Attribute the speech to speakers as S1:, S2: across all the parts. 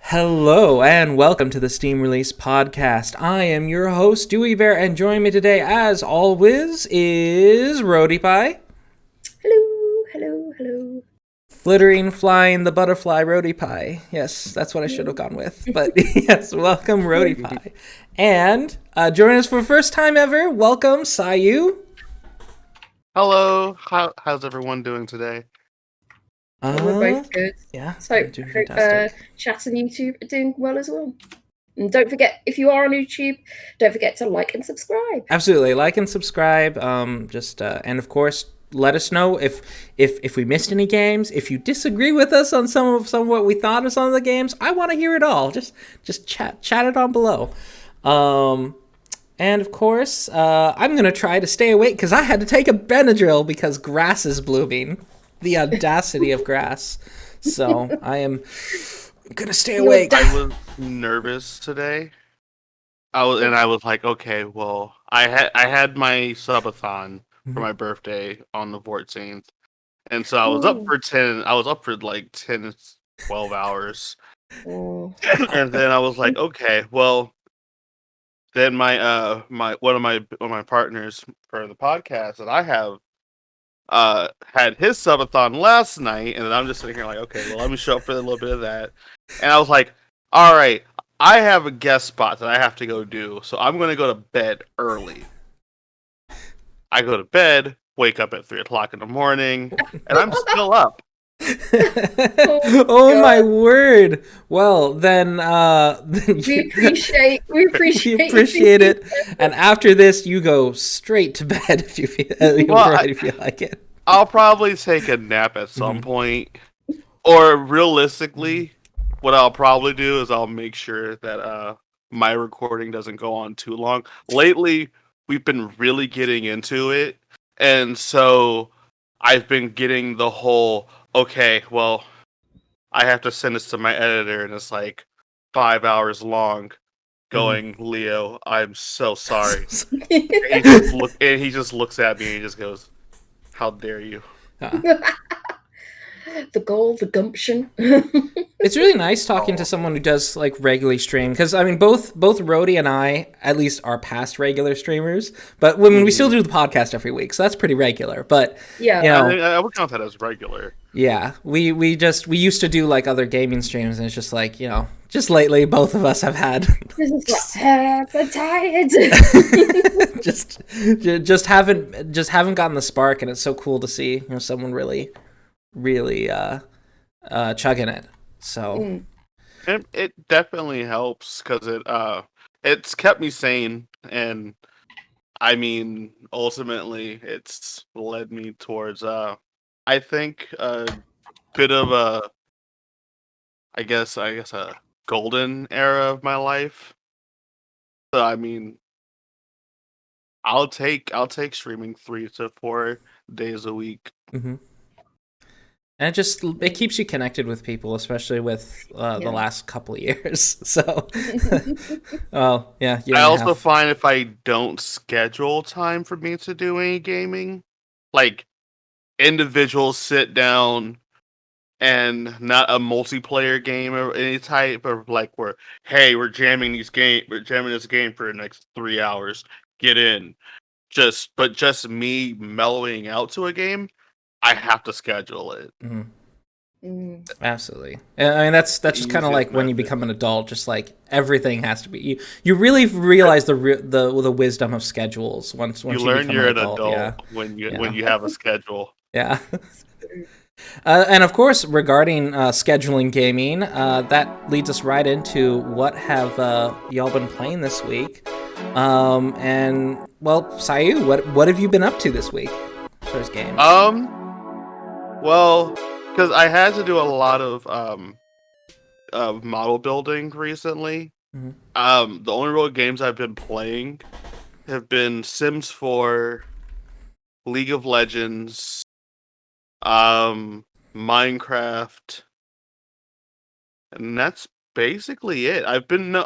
S1: Hello and welcome to the Steam Release Podcast. I am your host, Dewey Bear, and joining me today, as always, is Roadie Pie.
S2: Hello.
S1: Flittering, flying, the butterfly, Roadie Pie. Yes, that's what I should have gone with. But yes, welcome, Roadie Pie. And joining us for the first time ever, welcome, Xaiyou.
S3: Hello. How's everyone doing today?
S2: We're both good.
S1: Yeah,
S2: So, I hope chat and YouTube are doing well as well. And don't forget, if you are on YouTube, don't forget to like and subscribe.
S1: Absolutely, like and subscribe. And of course, let us know if we missed any games. If you disagree with us on some of what we thought of some of the games, I want to hear it all. Just chat it on below. And of course, I'm gonna try to stay awake because I had to take a Benadryl because grass is blooming. The audacity of grass. So I am gonna stay awake.
S3: I was nervous today. I was like, okay, well, I had my subathon for my birthday on the 14th, and so I was up for 10. I was up for like 10, 12 hours, and then I was like, okay, well, then my one of my partners for the podcast that I have had his subathon last night, and then I'm just sitting here like, okay, well, let me show up for a little bit of that. And I was like, all right, I have a guest spot that I have to go do, so I'm going to go to bed early. I go to bed, wake up at 3 o'clock in the morning, and I'm still up.
S1: Oh my word! Well, then
S2: we appreciate
S1: it. And after this, you go straight to bed if you feel like it.
S3: I'll probably take a nap at some point, or realistically, what I'll probably do is I'll make sure that my recording doesn't go on too long. Lately, we've been really getting into it, and so I've been getting the whole, okay, well, I have to send this to my editor, and it's like 5 hours long. Going, Leo, I'm so sorry. And he just looks at me and he just goes, "How dare you?"
S2: The goal, the gumption.
S1: It's really nice talking to someone who does like regularly stream, because I mean both Rhodey and I at least are past regular streamers, but when we still do the podcast every week, so that's pretty regular. But
S2: yeah,
S3: I would count that as regular.
S1: Yeah, we used to do like other gaming streams, and it's just like, just lately both of us have had
S2: I'm tired.
S1: just haven't gotten the spark, and it's so cool to see someone really chugging it. So
S3: it definitely helps because it's kept me sane, and I mean ultimately it's led me towards I think a bit of I guess a golden era of my life. So I mean, I'll take streaming 3 to 4 days a week.
S1: And it keeps you connected with people, especially with the last couple of years. So, well, yeah.
S3: I also find if I don't schedule time for me to do any gaming, like individuals sit down and not a multiplayer game of any type, of like we're jamming this game for the next 3 hours. Get in. Just me mellowing out to a game, I have to schedule it.
S1: Absolutely. I mean, that's just kind of like when you become an adult. Just like everything has to be. You really realize the wisdom of schedules once you learn
S3: you're an adult when you have a schedule.
S1: Yeah. And of course, regarding scheduling gaming, that leads us right into what have y'all been playing this week. And well, Xaiyou, what have you been up to this week as far as games?
S3: Well, because I had to do a lot of model building recently. The only real games I've been playing have been Sims 4, League of Legends, Minecraft, and that's basically it. I've been a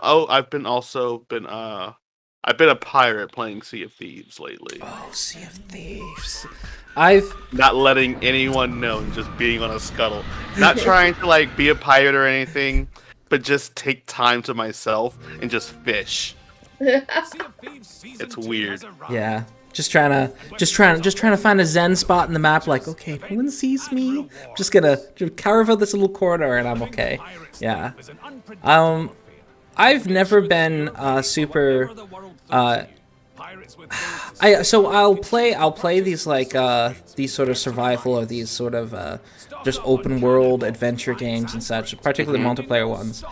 S3: pirate playing Sea of Thieves lately.
S1: Oh, Sea of Thieves. I've
S3: not letting anyone know, just being on a scuttle. Not trying to like be a pirate or anything, but just take time to myself and just fish. It's weird.
S1: Yeah. Just trying to find a zen spot in the map. Like, okay, no one sees me. I'm just gonna carve out this little corridor, and I'm okay. Yeah. I've never been super. I'll play these like these sort of survival or these sort of just open world adventure games and such, particularly multiplayer ones.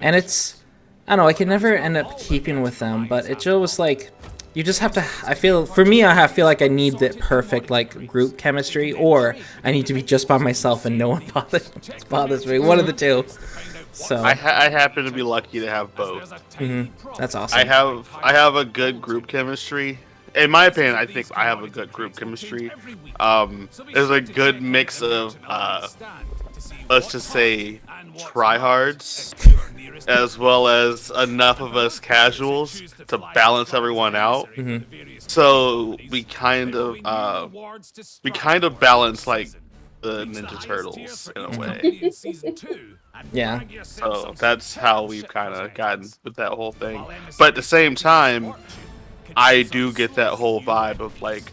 S1: And it's, I don't know, I can never end up keeping with them, but it's always like you just have to. I feel feel like I need the perfect like group chemistry, or I need to be just by myself and no one bothers me. One of the two. So
S3: I happen to be lucky to have both.
S1: That's awesome.
S3: I have a good group chemistry. In my opinion, I think I have a good group chemistry. There's a good mix of let's just say tryhards, as well as enough of us casuals to balance everyone out. So we kind of balance like the Ninja Turtles in a way.
S1: Yeah.
S3: So that's how we've kind of gotten with that whole thing. But at the same time, I do get that whole vibe of like,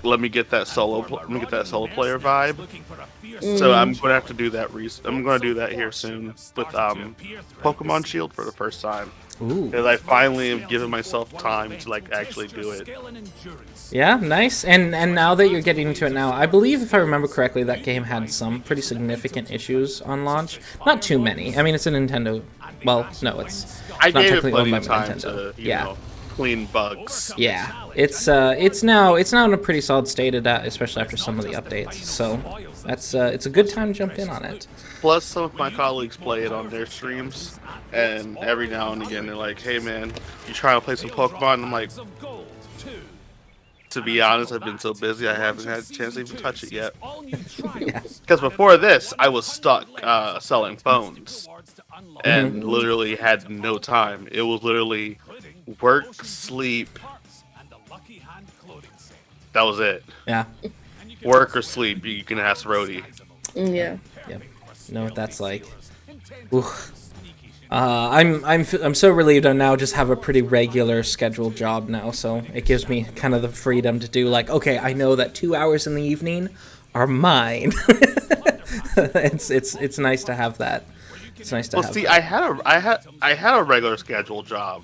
S3: let me get that solo player vibe. So I'm going to have to do that. I'm going to do that here soon with Pokemon Shield for the first time. Because I finally have given myself time to like actually do it.
S1: Yeah, nice. And now that you're getting into it now, I believe if I remember correctly, that game had some pretty significant issues on launch. Not too many. I mean, it's a Nintendo. Well, no, it's
S3: I
S1: not
S3: gave it
S1: technically
S3: plenty
S1: owned by
S3: of time
S1: Nintendo.
S3: to you know, clean bugs.
S1: Yeah, it's now in a pretty solid state of that, especially after some of the updates. So that's it's a good time to jump in on it.
S3: Plus, some of my colleagues play it on their streams, and every now and again they're like, "Hey man, you trying to play some Pokemon?" And I'm like, to be honest, I've been so busy I haven't had a chance to even touch it yet. Because before this, I was stuck selling phones, and literally had no time. It was literally work, sleep. That was it.
S1: Yeah.
S3: Work or sleep. You can ask Rhodey.
S2: Yeah.
S1: Yep. Know what that's like. Ooh. I'm so relieved I now just have a pretty regular scheduled job now, so it gives me kind of the freedom to do like, okay, I know that 2 hours in the evening are mine. It's nice to have that. It's nice to have.
S3: Well, see,
S1: that.
S3: I had a regular scheduled job,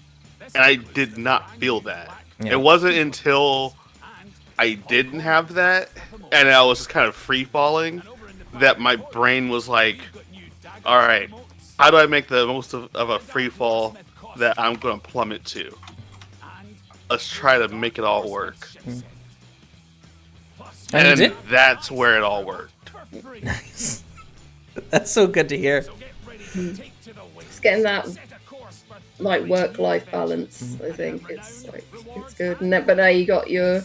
S3: and I did not feel that.
S1: Yeah.
S3: It wasn't until I didn't have that, and I was just kind of free falling, that my brain was like, all right, how do I make the most of a free fall that I'm going to plummet to? Let's try to make it all work. And that's where it all worked.
S1: Nice. That's so good to hear.
S2: It's getting that like work-life balance. I think it's good. And but now you got your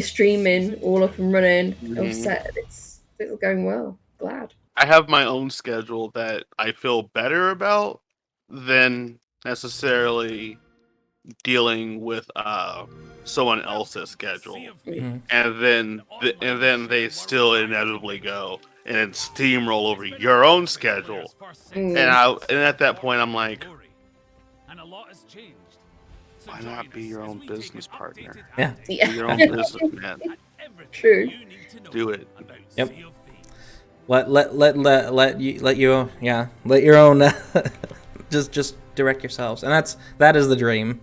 S2: streaming all up and running, all set. It's going well. Glad.
S3: I have my own schedule that I feel better about than necessarily dealing with someone else's schedule, and then they still inevitably go and then steamroll over your own schedule, and at that point I'm like, why not be your own business partner?
S1: Yeah.
S3: Be your own businessman.
S2: True.
S3: Do it.
S1: Yep. Let your own just direct yourselves, and that is the dream.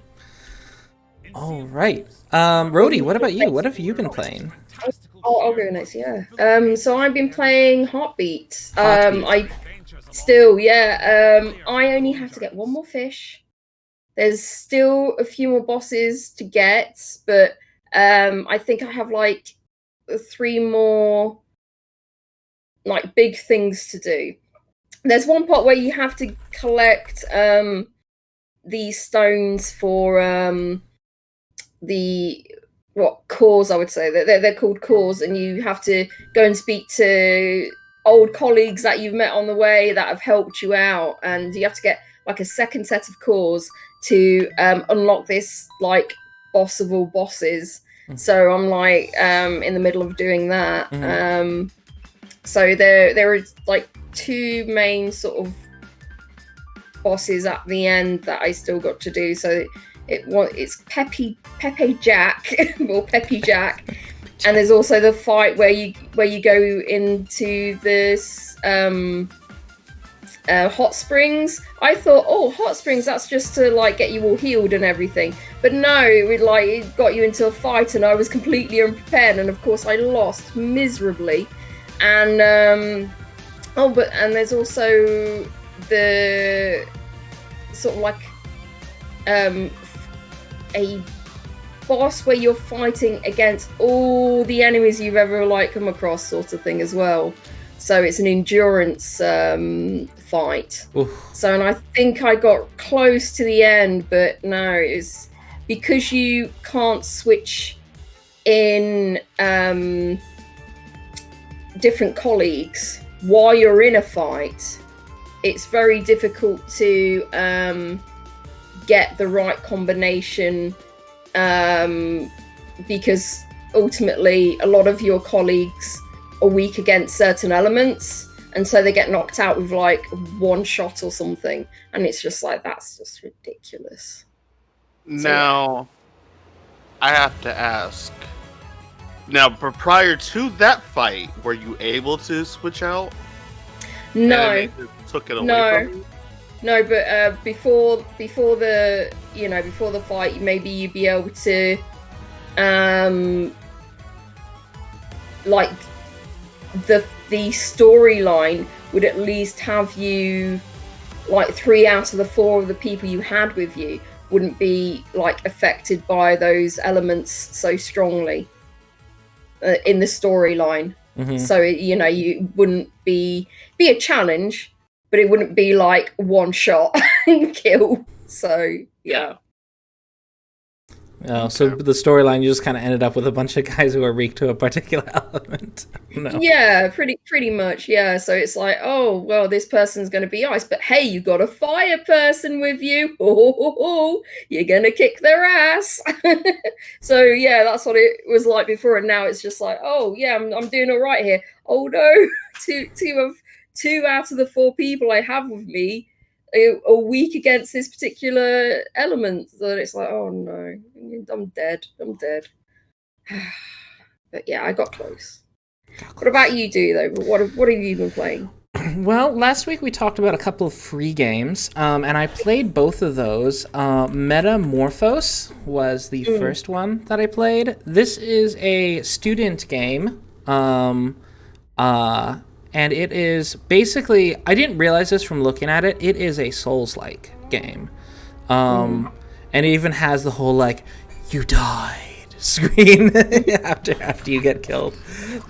S1: All right, Rhodey, what about you? What have you been playing?
S2: I'll go next. Yeah. So I've been playing Heartbeat. I only have to get one more fish. There's still a few more bosses to get, but I think I have like 3 more like big things to do. There's one part where you have to collect these stones for the cores, I would say. They're called cores, and you have to go and speak to old colleagues that you've met on the way that have helped you out, and you have to get like a second set of cores to unlock this like boss of all bosses. So I'm like in the middle of doing that. So there is like 2 main sort of bosses at the end that I still got to do. So it's Pepe Jack or Peppy Jack, and there's also the fight where you go into this hot springs. I thought, oh, hot springs, that's just to like get you all healed and everything. But no, it got you into a fight, and I was completely unprepared, and of course I lost miserably. And and there's also the sort of like a boss where you're fighting against all the enemies you've ever like come across, sort of thing as well. So it's an endurance fight. Oof. So, and I think I got close to the end, but no, it's because you can't switch in different colleagues while you're in a fight. It's very difficult to get the right combination because ultimately a lot of your colleagues are weak against certain elements, and so they get knocked out with like one shot or something, and it's just like, that's just ridiculous.
S3: Now, I have to ask. Now, prior to that fight, were you able to switch out?
S2: No.
S3: And it took it away from you?
S2: No, but before the fight, maybe you'd be able to like the storyline would at least have you like 3 out of the 4 of the people you had with you wouldn't be like affected by those elements so strongly in the storyline. Mm-hmm. So you wouldn't be a challenge, but it wouldn't be like one shot and kill. So yeah.
S1: So the storyline, you just kind of ended up with a bunch of guys who are weak to a particular element. No.
S2: Yeah, pretty much. Yeah. So it's like, oh well, this person's going to be ice, but hey, you got a fire person with you. Oh, you're going to kick their ass. So yeah, that's what it was like before, and now it's just like, oh yeah, I'm doing all right here. Oh no, two out of the 4 people I have with me are weak against this particular element. So it's like, oh no, I'm dead. But yeah, I got close. What about you, though? What have you been playing?
S1: Well, last week we talked about a couple of free games, and I played both of those. Metamorphose was the first one that I played. This is a student game, and it is basically, I didn't realize this from looking at it, it is a Souls-like game. And it even has the whole, like, you died screen after you get killed.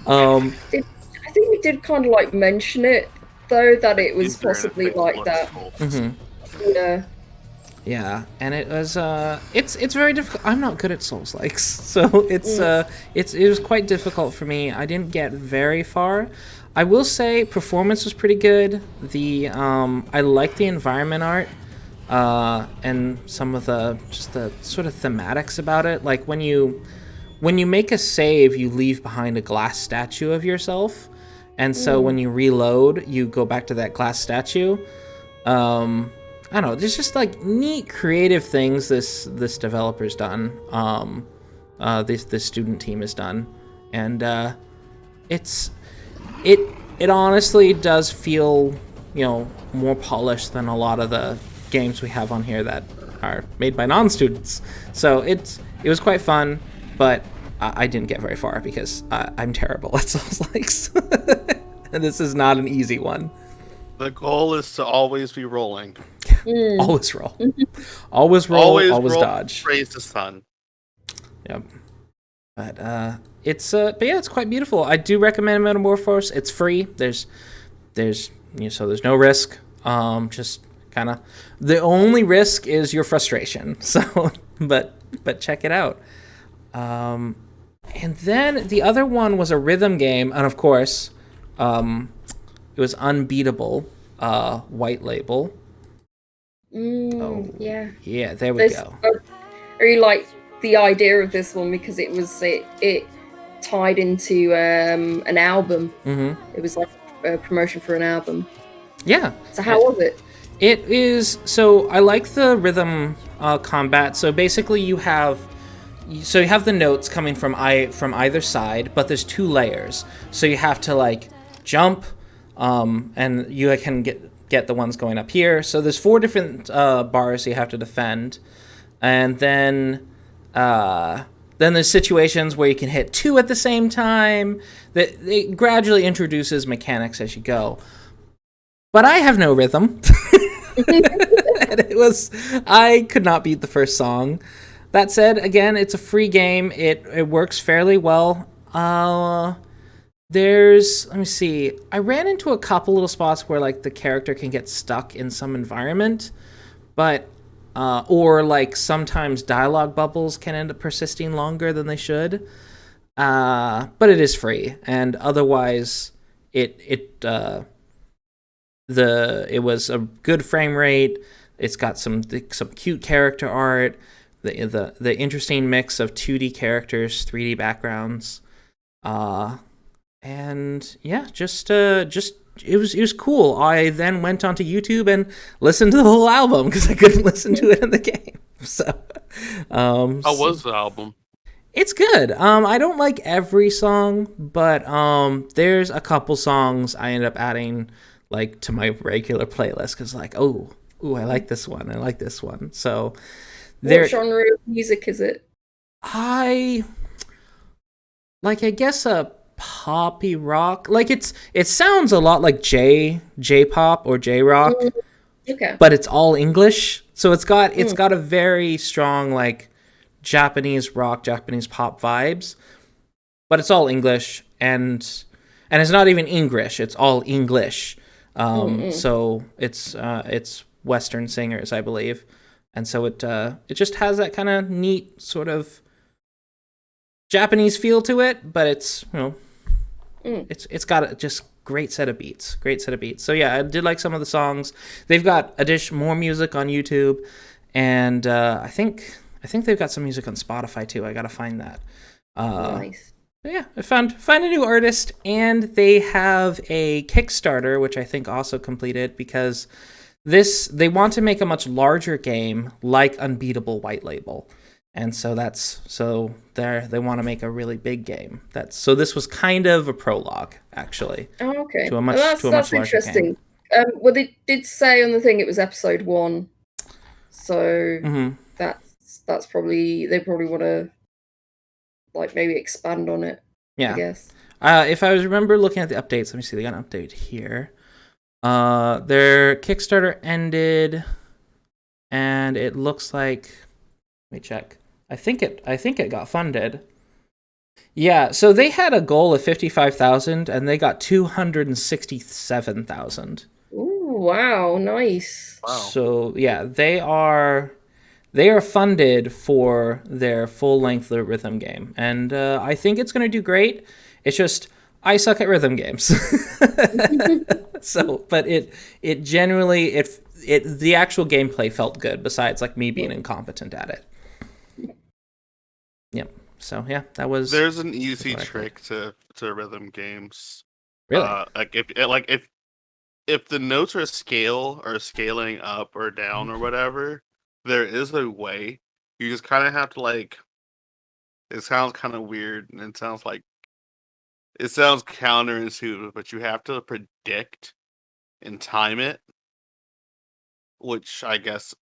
S2: I think we did kind of, like, mention it, though, that it was possibly like that. Mm-hmm. Yeah.
S1: Yeah, and it was, it's very difficult. I'm not good at Souls-likes, so it was quite difficult for me. I didn't get very far. I will say performance was pretty good. I like the environment art, and some of the sort of thematics about it. Like when you make a save, you leave behind a glass statue of yourself, and so when you reload, you go back to that glass statue. I don't know. There's just like neat creative things this developer's done. This student team has done, and it honestly does feel, more polished than a lot of the games we have on here that are made by non-students. So it was quite fun, but I didn't get very far because I'm terrible at Souls-likes. And this is not an easy one.
S3: The goal is to always be rolling.
S1: Always roll. Always roll, always dodge.
S3: Praise the sun.
S1: Yep. But it's quite beautiful. I do recommend Metamorphose. It's free. There's no risk. Just kind of the only risk is your frustration. So, but check it out. And then the other one was a rhythm game, and of course, it was Unbeatable, White Label.
S2: Yeah.
S1: Yeah, there we go.
S2: I really like the idea of this one because it tied into an album. Mm-hmm. It was like a promotion for an album.
S1: Yeah.
S2: So how was it?
S1: It is, so I like the rhythm combat. So basically you have the notes coming from either side, but there's 2 layers. So you have to like jump, and you can get the ones going up here. So there's 4 different bars you have to defend, and then there's situations where you can hit 2 at the same time. That it gradually introduces mechanics as you go. But I have no rhythm. And I could not beat the first song. That said, again, it's a free game. It works fairly well. Let me see. I ran into a couple little spots where like the character can get stuck in some environment, but or like sometimes dialogue bubbles can end up persisting longer than they should. But it is free, and otherwise it was a good frame rate. It's got some cute character art, the interesting mix of 2D characters, 3D backgrounds, and yeah, just it was cool. I then went onto YouTube and listened to the whole album because I couldn't listen to it in the game. So,
S3: how was the album?
S1: It's good. I don't like every song, but there's a couple songs I end up adding like to my regular playlist because like, oh, I like this one. I like this one. So,
S2: what genre of music is it?
S1: I guess a poppy rock. Like it sounds a lot like J-pop or J-rock.
S2: Okay.
S1: But it's all English. So it's got a very strong like Japanese rock, Japanese pop vibes. But it's all English and it's not even English, it's all English. So it's Western singers, I believe. And so it just has that kind of neat sort of Japanese feel to it, but it's, it's got a just great set of beats. So yeah, I did like some of the songs. They've got more music on YouTube, and I think they've got some music on Spotify too. I gotta find that.
S2: Nice.
S1: Yeah, I found a new artist, and they have a Kickstarter, which I think also completed because they want to make a much larger game like Unbeatable White Label. And so they want to make a really big game. So this was kind of a prologue, actually.
S2: Oh, okay.
S1: To a much larger
S2: interesting.
S1: game.
S2: Well, they did say on the thing it was episode 1, so that's probably they probably want to like maybe expand on it.
S1: Yeah.
S2: I guess.
S1: If I remember looking at the updates, let me see. They got an update here. Their Kickstarter ended, and it looks like. Let me check. I think it got funded. Yeah, so they had a goal of 55,000 and they got 267,000.
S2: Ooh, wow, nice.
S3: Wow.
S1: So, yeah, they are funded for their full-length rhythm game. And I think it's going to do great. It's just I suck at rhythm games. So, but it generally the actual gameplay felt good besides like me being incompetent at it. Yep. So yeah, that was.
S3: There's an easy trick to rhythm games.
S1: Really?
S3: If the notes are scaling up or down or whatever, there is a way. You just kind of have to like. It sounds kind of weird, and it sounds counterintuitive, but you have to predict and time it, which I guess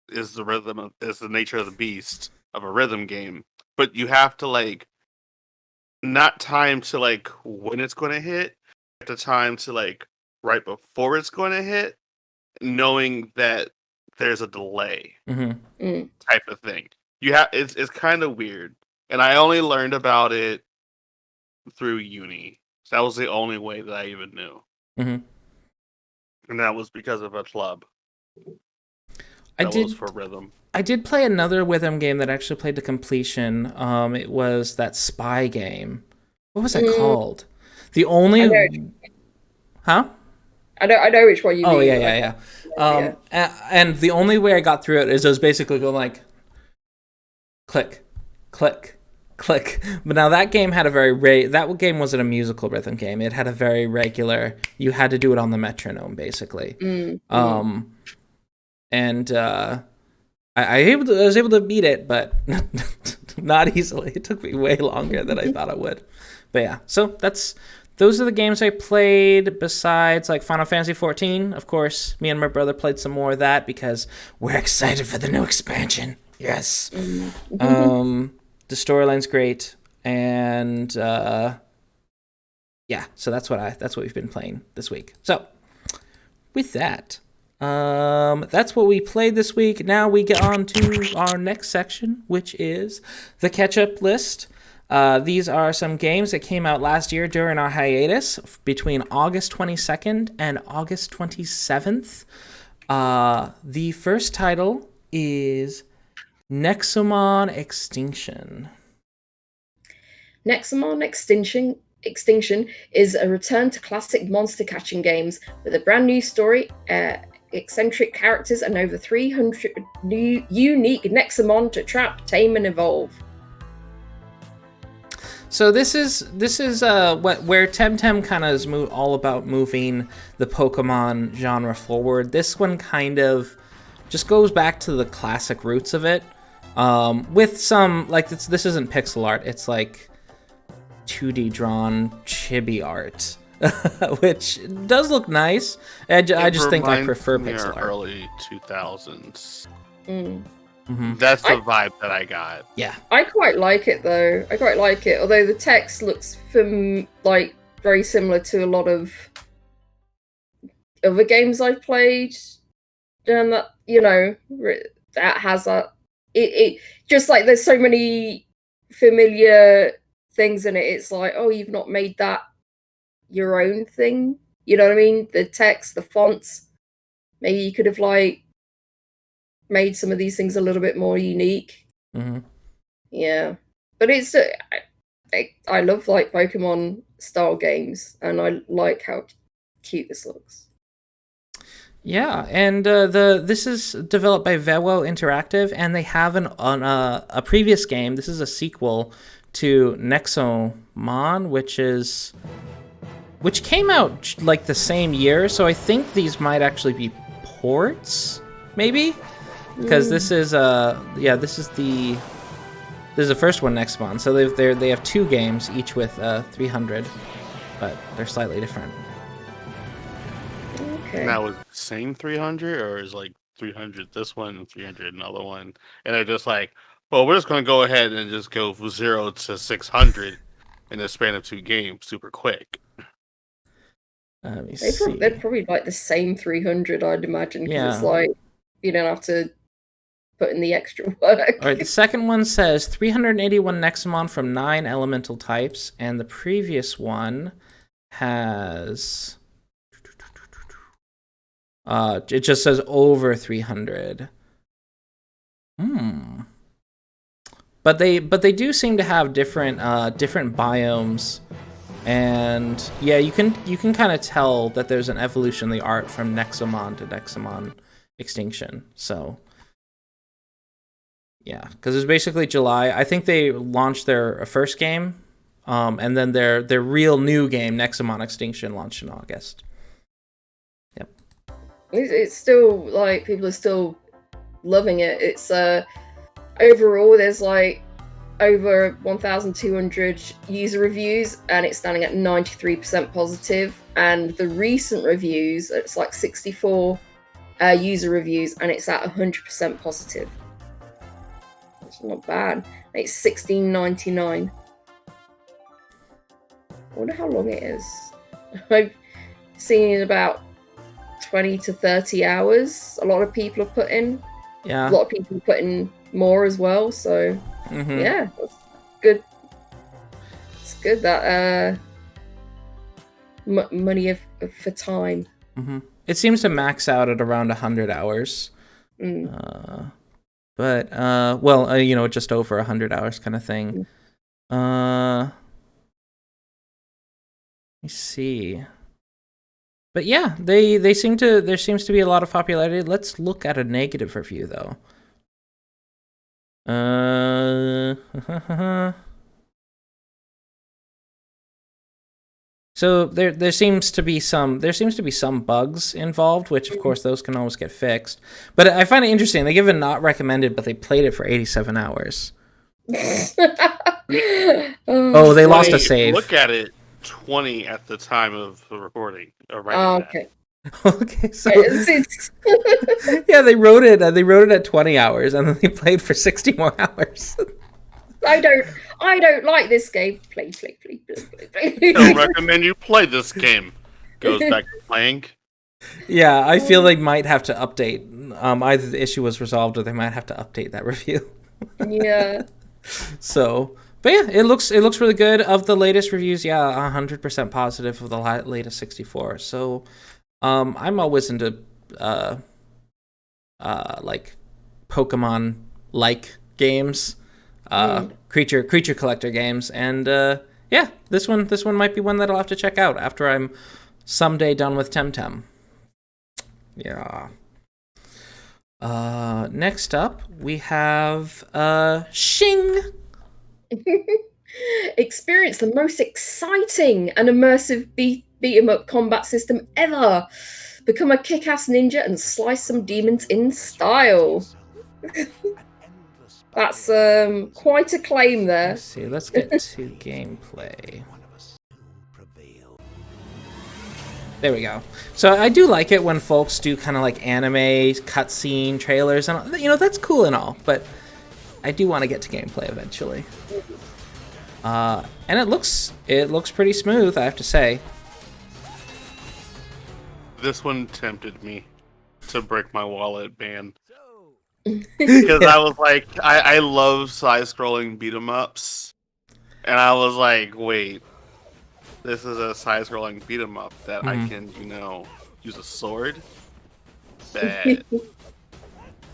S3: is the nature of the beast of a rhythm game. But you have to like not time to like when it's going to hit, you have to time to like right before it's going to hit, knowing that there's a delay type of thing. It's kind of weird, and I only learned about it through uni. So that was the only way that I even knew, and that was because of a club. Was for rhythm.
S1: I did play another rhythm game that I actually played to completion. It was that spy game. What was that called? The only. Huh?
S2: I know which one you mean.
S1: Oh yeah. And the only way I got through it is I was basically going like, click, click, click. But now that game had that game wasn't a musical rhythm game. It had a very regular. You had to do it on the metronome basically. and I was able to beat it, but not easily. It took me way longer than I thought it would. But yeah, so those are the games I played besides like Final Fantasy 14. Of course, me and my brother played some more of that because we're excited for the new expansion. Yes. The storyline's great, and yeah, so that's what we've been playing this week. So with that, that's what we played this week. Now we get on to our next section, which is the catch-up list. These are some games that came out last year during our hiatus between August 22nd and August 27th. The first title is Nexomon Extinction.
S2: Nexomon Extinction is a return to classic monster catching games with a brand new story, eccentric characters, and over 300 new unique Nexomon to trap, tame, and evolve.
S1: So this is where Temtem kind of is all about moving the Pokemon genre forward. This one kind of just goes back to the classic roots of it, with some like this isn't pixel art. It's like 2D drawn chibi art, which does look nice. I just think I prefer pixel art.
S3: Early 2000s.
S2: Mm.
S3: That's the vibe that I got.
S1: Yeah,
S2: I quite like it though. I quite like it, although the text looks like very similar to a lot of other games I've played, and that that has that. It just like there's so many familiar things in it. It's like, oh, you've not made that your own thing. You know what I mean? The text, the fonts. Maybe you could have like made some of these things a little bit more unique.
S1: Mm-hmm.
S2: Yeah, but it's I love like Pokemon style games, and I like how cute this looks.
S1: Yeah, and this is developed by Vewo Interactive, and they have a previous game. This is a sequel to Nexomon, which came out like the same year. So I think these might actually be ports, maybe. Because this is the first one, Nexomon. So they have two games, each with 300, but they're slightly different.
S2: Okay.
S3: Now is the same 300, or is like 300 this one and 300 another one, and they're just like, well, we're just gonna go ahead and just go from 0 to 600 in the span of two games, super quick.
S1: Let me see.
S2: They're probably like the same 300, I'd imagine.
S1: Yeah.
S2: It's like you don't have to put in the extra work.
S1: All right, the second one says 381 Nexomon from 9 elemental types, and the previous one has it just says over 300. But they do seem to have different biomes, and yeah, you can kind of tell that there's an evolution in the art from Nexomon to Nexomon Extinction. So yeah, because it's basically July. I think they launched their first game, and then their real new game, Nexomon Extinction, launched in August. Yep.
S2: It's still like people are still loving it. It's overall there's like over 1,200 user reviews, and it's standing at 93% positive. And the recent reviews, it's like 64 user reviews, and it's at 100% positive. It's not bad. It's $16.99. I wonder how long it is. I've seen it about 20 to 30 hours. A lot of people have put in.
S1: Yeah.
S2: A lot of people put in more as well. So yeah, that's good. It's good that money for time.
S1: It seems to max out at around 100 hours. But just over 100 hours kind of thing. Let me see. But yeah, there seems to be a lot of popularity. Let's look at a negative review though. So there seems to be some bugs involved, which of course those can always get fixed. But I find it interesting. They give it not recommended, but they played it for 87 hours. Oh, they lost a save.
S3: Look at it, 20 at the time of the recording.
S2: Okay.
S1: Okay, so yeah, they wrote it at 20 hours, and then they played for 60 more hours.
S2: I don't like this game. Play.
S3: I don't recommend you play this game. Goes back to playing.
S1: Yeah, I feel they might have to update. Either the issue was resolved, or they might have to update that review.
S2: Yeah.
S1: So, but yeah, it looks really good. Of the latest reviews, yeah, 100% positive of the latest 64. So, I'm always into like Pokemon like games, creature collector games, and yeah, this one might be one that I'll have to check out after I'm someday done with Temtem. Yeah. Next up, we have Shing.
S2: Experience the most exciting and immersive beat-em-up combat system ever. Become a kick-ass ninja and slice some demons in style. That's quite a claim there.
S1: Let's see. Let's get to gameplay. There we go. So I do like it when folks do kind of like anime cutscene trailers, and that's cool and all, but I do want to get to gameplay eventually. And it looks pretty smooth, I have to say.
S3: This one tempted me to break my wallet, man. Because I was like, I love side-scrolling beat-em-ups, and I was like, wait, this is a side-scrolling beat-em-up that I can, use a sword? Bad.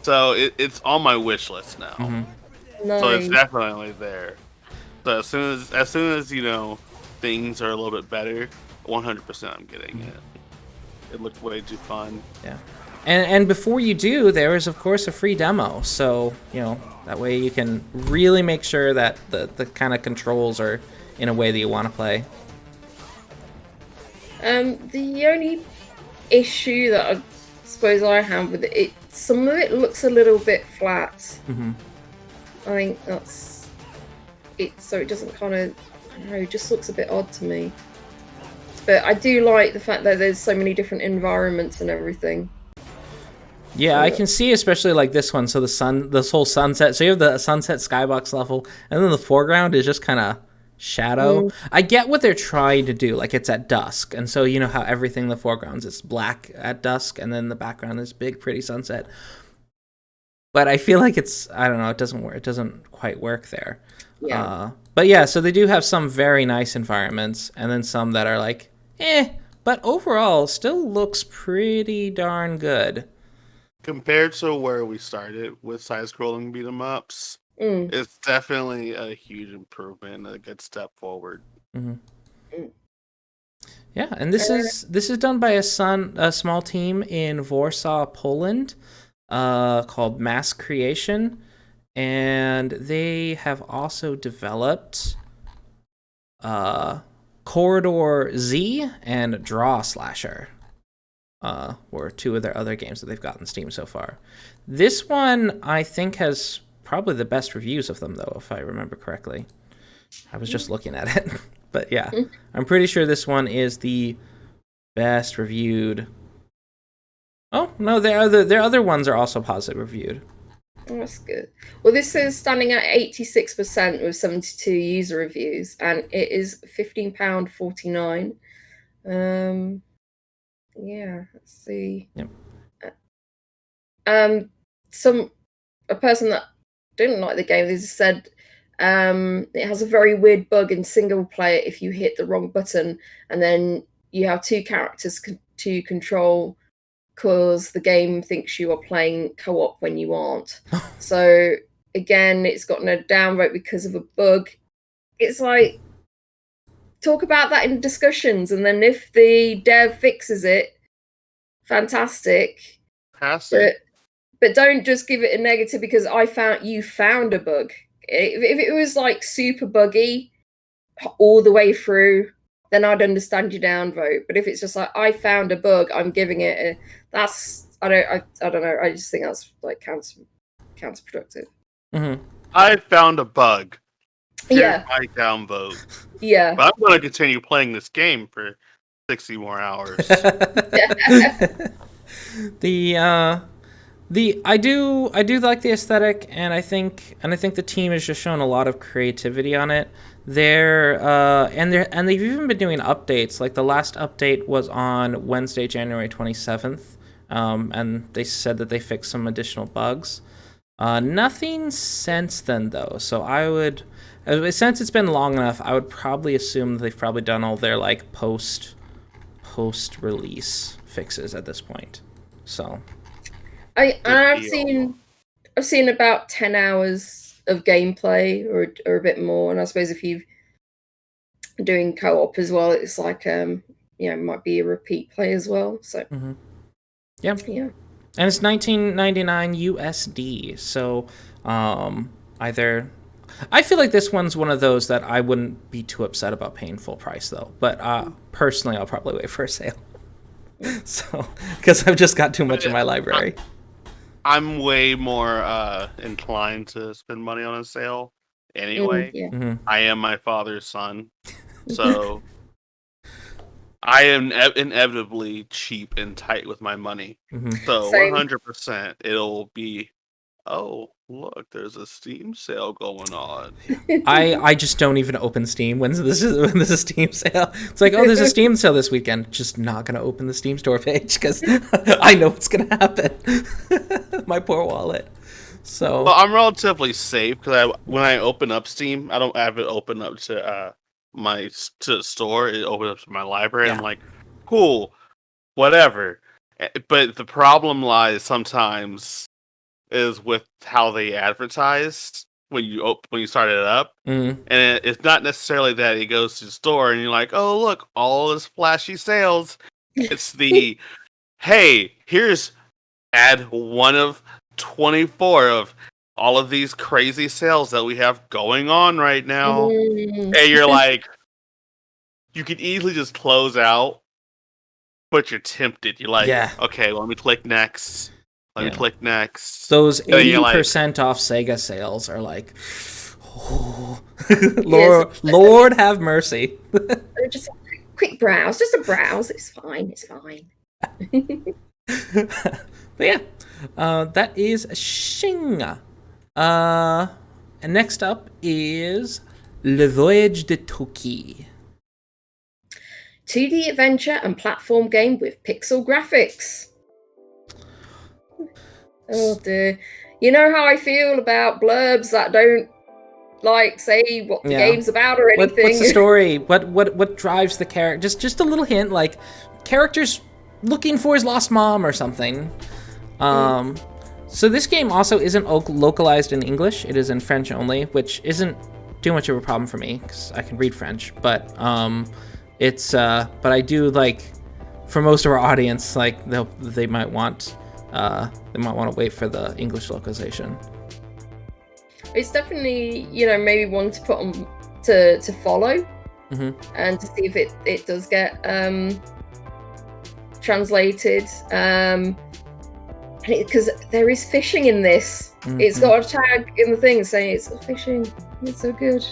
S3: So it's on my wish list now.
S2: Nice.
S3: So it's definitely there. So as soon as things are a little bit better, 100% I'm getting it. It looked way too fun.
S1: Yeah. And before you do, there is of course a free demo. So, that way you can really make sure that the kind of controls are in a way that you want to play.
S2: The only issue that I suppose I have with it, some of it looks a little bit flat. I think that's it, so it doesn't kind of, I don't know, it just looks a bit odd to me. But I do like the fact that there's so many different environments and everything.
S1: Yeah, I can see especially like this one. So this whole sunset. So you have the sunset skybox level, and then the foreground is just kind of shadow. I get what they're trying to do. Like it's at dusk, and so you know how everything in the foregrounds is black at dusk, and then the background is big, pretty sunset. But I feel like I don't know, it doesn't work. It doesn't quite work there.
S2: Yeah.
S1: But yeah, so they do have some very nice environments, and then some that are like, but overall still looks pretty darn good.
S3: Compared to where we started with side-scrolling beat-em-ups, it's definitely a huge improvement, a good step forward.
S1: Yeah, and this is done by a small team in Warsaw, Poland, called Mass Creation, and they have also developed Corridor Z and Draw Slasher. Were two of their other games that they've got on Steam so far. This one, I think, has probably the best reviews of them, though, if I remember correctly. I was just looking at it. But yeah, I'm pretty sure this one is the best reviewed. Oh, no, their other ones are also positive reviewed.
S2: Oh, that's good. Well, this is standing at 86% with 72 user reviews, and it is £15.49. Yeah, let's see.
S1: Yep.
S2: A person that didn't like the game, they just said it has a very weird bug in single player if you hit the wrong button, and then you have two characters to control because the game thinks you are playing co-op when you aren't. So again, it's gotten a downvote because of a bug. It's like, talk about that in discussions, and then if the dev fixes it, fantastic. But don't just give it a negative because you found a bug. If it was like super buggy all the way through, then I'd understand your downvote. But if it's just like I found a bug, I'm giving it. I don't know. I just think that's like counterproductive.
S1: Mm-hmm.
S3: I found a bug. Here's
S2: Yeah.
S3: my downvote.
S2: Yeah.
S3: But I'm going to continue playing this game for 60 more hours.
S1: I do like the aesthetic, and I think the team has just shown a lot of creativity on it. They've even been doing updates. Like the last update was on Wednesday, January 27th, and they said that they fixed some additional bugs. Nothing since then though. So since it's been long enough, I would probably assume that they've probably done all their like post release fixes at this point. So
S2: I've seen about 10 hours of gameplay or a bit more, and I suppose if you're doing co-op as well, it's like it might be a repeat play as well. So
S1: yeah. And it's $19.99 USD. So either I feel like this one's one of those that I wouldn't be too upset about paying full price though. But personally, I'll probably wait for a sale. So because I've just got too much in my library.
S3: I'm way more inclined to spend money on a sale anyway. I am my father's son, so I am inevitably cheap and tight with my money. So 100% it'll be, oh, look, there's a Steam sale going on.
S1: I just don't even open Steam when there's a Steam sale. It's like, oh, there's a Steam sale this weekend. Just not going to open the Steam store page because I know what's going to happen. My poor wallet. So
S3: well, I'm relatively safe because when I open up Steam, I don't have it open up to to store. It opens up to my library. Yeah. I'm like, cool, whatever. But the problem lies sometimes is with how they advertise when you start it up, and it's not necessarily that it goes to the store and you're like, oh look, all this flashy sales. It's the hey, here's add one of 24 of all of these crazy sales that we have going on right now, and you're like, you could easily just close out, but you're tempted. You're like, okay, well, let me click next. Let me click next.
S1: Those 80% off Sega sales are like, oh, Lord have mercy.
S2: Just a quick browse, just a browse. It's fine. It's fine.
S1: But yeah, that is Shing. And next up is Le Voyage de Toki.
S2: 2D adventure and platform game with pixel graphics. Oh dear. You know how I feel about blurbs that don't like say what the game's about or anything.
S1: What's the story? What drives the character? Just a little hint, like characters looking for his lost mom or something. So this game also isn't localized in English. It is in French only, which isn't too much of a problem for me because I can read French. But but I do like for most of our audience, like they might want to wait for the English localization.
S2: It's definitely maybe one to put on to follow and to see if it does get translated. Because there is fishing in this. It's got a tag in the thing saying it's fishing. It's so good.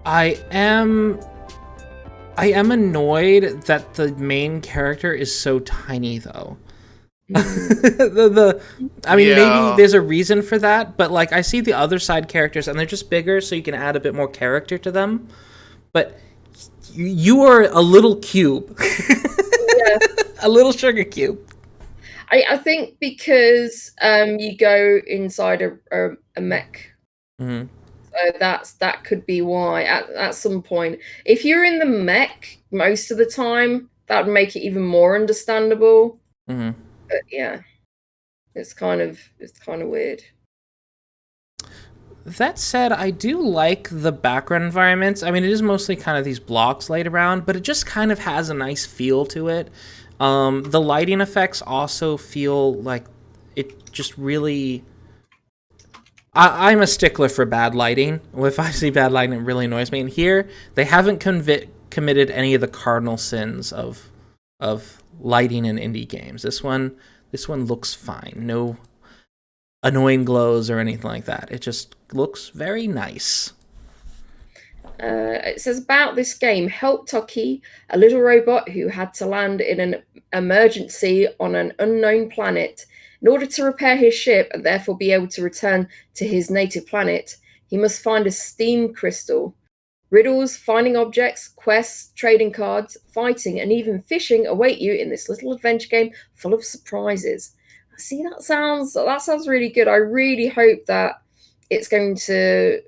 S1: I am annoyed that the main character is so tiny though. Maybe there's a reason for that, but like I see the other side characters and they're just bigger so you can add a bit more character to them. But you are a little cube. A little sugar cube.
S2: I think because you go inside a mech. So that could be why at some point. If you're in the mech most of the time, that would make it even more understandable. But yeah, it's kind of weird.
S1: That said, I do like the background environments. I mean, it is mostly kind of these blocks laid around, but it just kind of has a nice feel to it. The lighting effects also feel like it just really... I'm a stickler for bad lighting. If I see bad lighting, it really annoys me. And here, they haven't committed any of the cardinal sins of lighting in indie games. This one looks fine. No annoying glows or anything like that. It just looks very nice.
S2: It says about this game, help Toki, a little robot who had to land in an emergency on an unknown planet. In order to repair his ship and therefore be able to return to his native planet, he must find a steam crystal. Riddles, finding objects, quests, trading cards, fighting, and even fishing await you in this little adventure game full of surprises. See, that sounds really good. I really hope that it's going to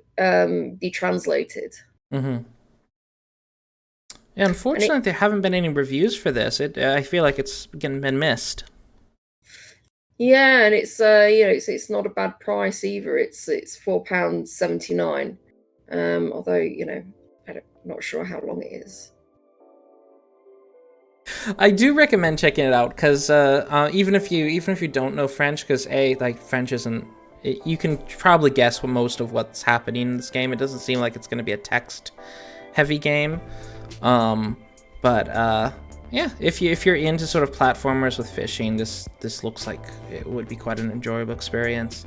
S2: be translated.
S1: Mm-hmm. Yeah, unfortunately, there haven't been any reviews for this. I feel like it's been missed.
S2: Yeah, and it's it's not a bad price either. It's £4.79. Although I'm not sure how long it is.
S1: I do recommend checking it out because even if you don't know French, because French isn't. You can probably guess most of what's happening in this game. It doesn't seem like it's going to be a text-heavy game, but yeah, if you're into sort of platformers with fishing, this looks like it would be quite an enjoyable experience,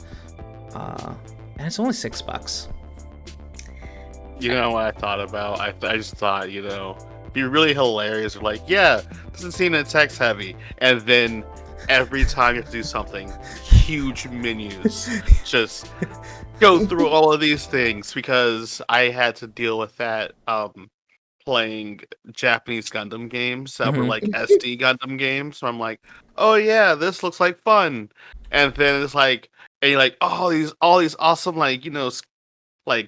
S1: and it's only $6.
S3: You know what I thought about? I just thought, it'd be really hilarious. Like, yeah, doesn't seem that text heavy, and then every time you have to do something, huge menus just go through all of these things, because I had to deal with that playing Japanese Gundam games that were like SD Gundam games. So I'm like, oh yeah, this looks like fun, and then it's like, and you're like, all these awesome like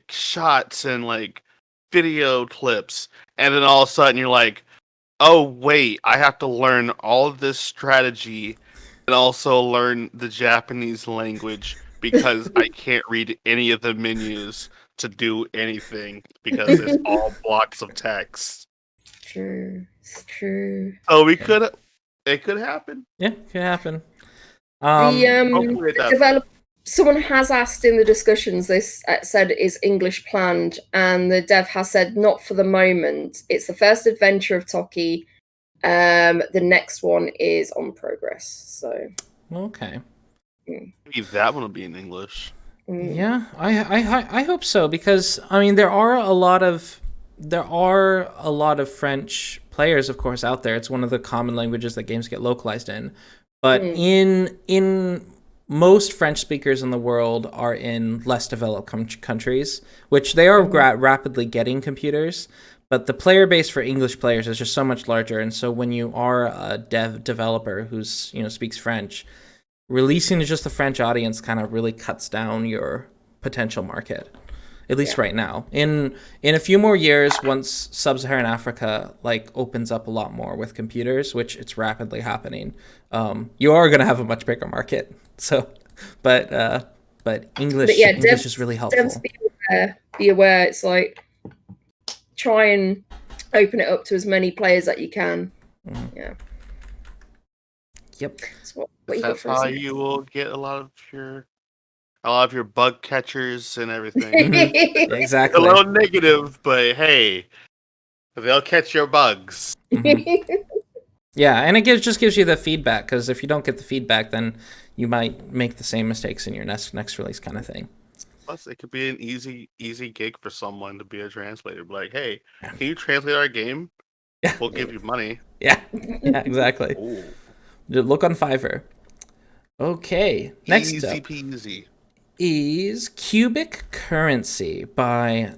S3: shots and like video clips, and then all of a sudden you're like, oh wait, I have to learn all of this strategy and also learn the Japanese language because I can't read any of the menus to do anything because it's all blocks of text.
S2: True. It's true.
S3: So it could happen.
S1: Yeah, it could happen.
S2: The developer, someone has asked in the discussions, this said, is English planned? And the dev has said, not for the moment. It's the first adventure of Toki. The next one is on progress. So
S1: okay,
S3: maybe that one will be in English.
S1: Yeah, I hope so, because I mean there are a lot of French players, of course, out there. It's one of the common languages that games get localized in. But in most French speakers in the world are in less developed countries, which they are rapidly getting computers. But the player base for English players is just so much larger, and so when you are a developer who's speaks French, releasing to just the French audience kind of really cuts down your potential market, at least right now. In a few more years, once Sub-Saharan Africa opens up a lot more with computers, which it's rapidly happening, you are going to have a much bigger market. So, but English is really helpful.
S2: Be aware. It's like, try and open it up to as many players that you can. Yeah.
S1: Yep.
S3: That's how you will get a lot of your bug catchers and everything.
S1: Exactly.
S3: A little negative, but hey, they'll catch your bugs.
S1: Yeah, and it just gives you the feedback, because if you don't get the feedback, then you might make the same mistakes in your next release, kind of thing.
S3: Plus, it could be an easy gig for someone to be a translator. Like, hey, can you translate our game? We'll give you money.
S1: Yeah, exactly.
S3: Ooh.
S1: Look on Fiverr. Okay, next
S3: easy
S1: up
S3: peasy
S1: is Cubic Currency by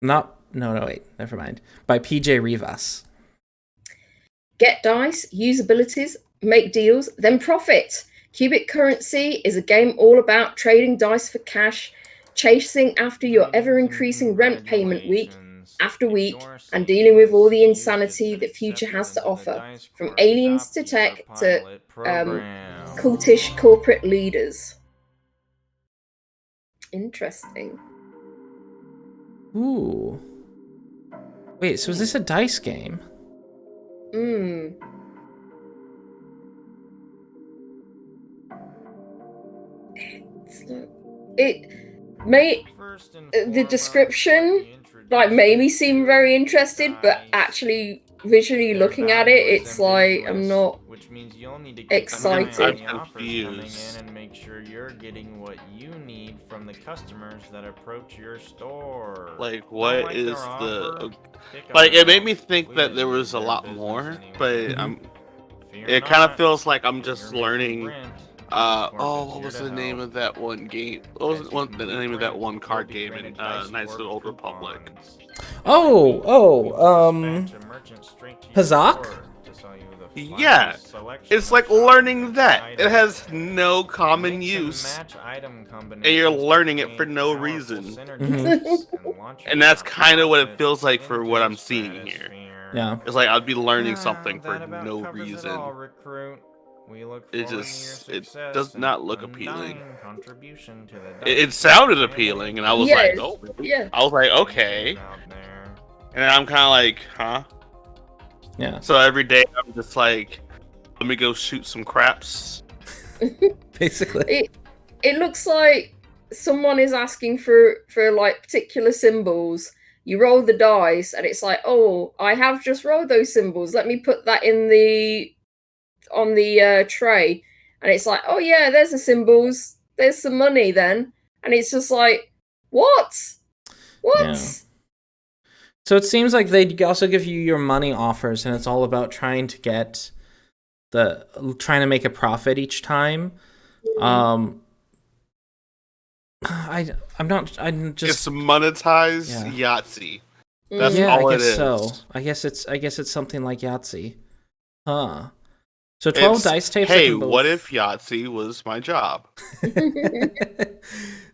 S1: by PJ Rivas.
S2: Get dice, use abilities, make deals, then profit. Cubic Currency is a game all about trading dice for cash, chasing after your ever-increasing rent payment week after week, and dealing with all the insanity the future has to offer, from aliens to tech to cultish corporate leaders. Interesting.
S1: Ooh. Wait, so is this a dice game?
S2: Let's look. the description made me seem very interested, but actually visually looking at it, it's like I'm not excited.
S3: I'm confused.
S4: And make sure you're getting what you need from the customers that approach your store.
S3: Like, what is the... Like, it made me think that there was a lot more, but it kind of feels like I'm just learning... what was the name of that one game? What was the name of that one card game in Knights of the Old Republic?
S1: Hazak?
S3: Yeah, it's like learning that. It has no common use, and you're learning it for no reason. And that's kind of what it feels like for what I'm seeing here.
S1: Yeah.
S3: It's like I'd be learning something for no reason. It does not look appealing. It sounded appealing, and I was like, oh,
S2: yeah.
S3: I was like, okay. And I'm kind of like, huh?
S1: Yeah.
S3: So every day I'm just like, let me go shoot some craps.
S1: Basically.
S2: It looks like someone is asking for like particular symbols. You roll the dice, and it's like, oh, I have just rolled those symbols. Let me put that on the tray, and it's like, oh yeah, there's the symbols. There's some money then, and it's just like, what?
S1: Yeah. So it seems like they also give you your money offers, and it's all about trying to make a profit each time. I'm just
S3: it's monetized Yahtzee. That's all it is.
S1: So I guess it's something like Yahtzee. Huh. So 12 dice tapes.
S3: Hey, what if Yahtzee was my job?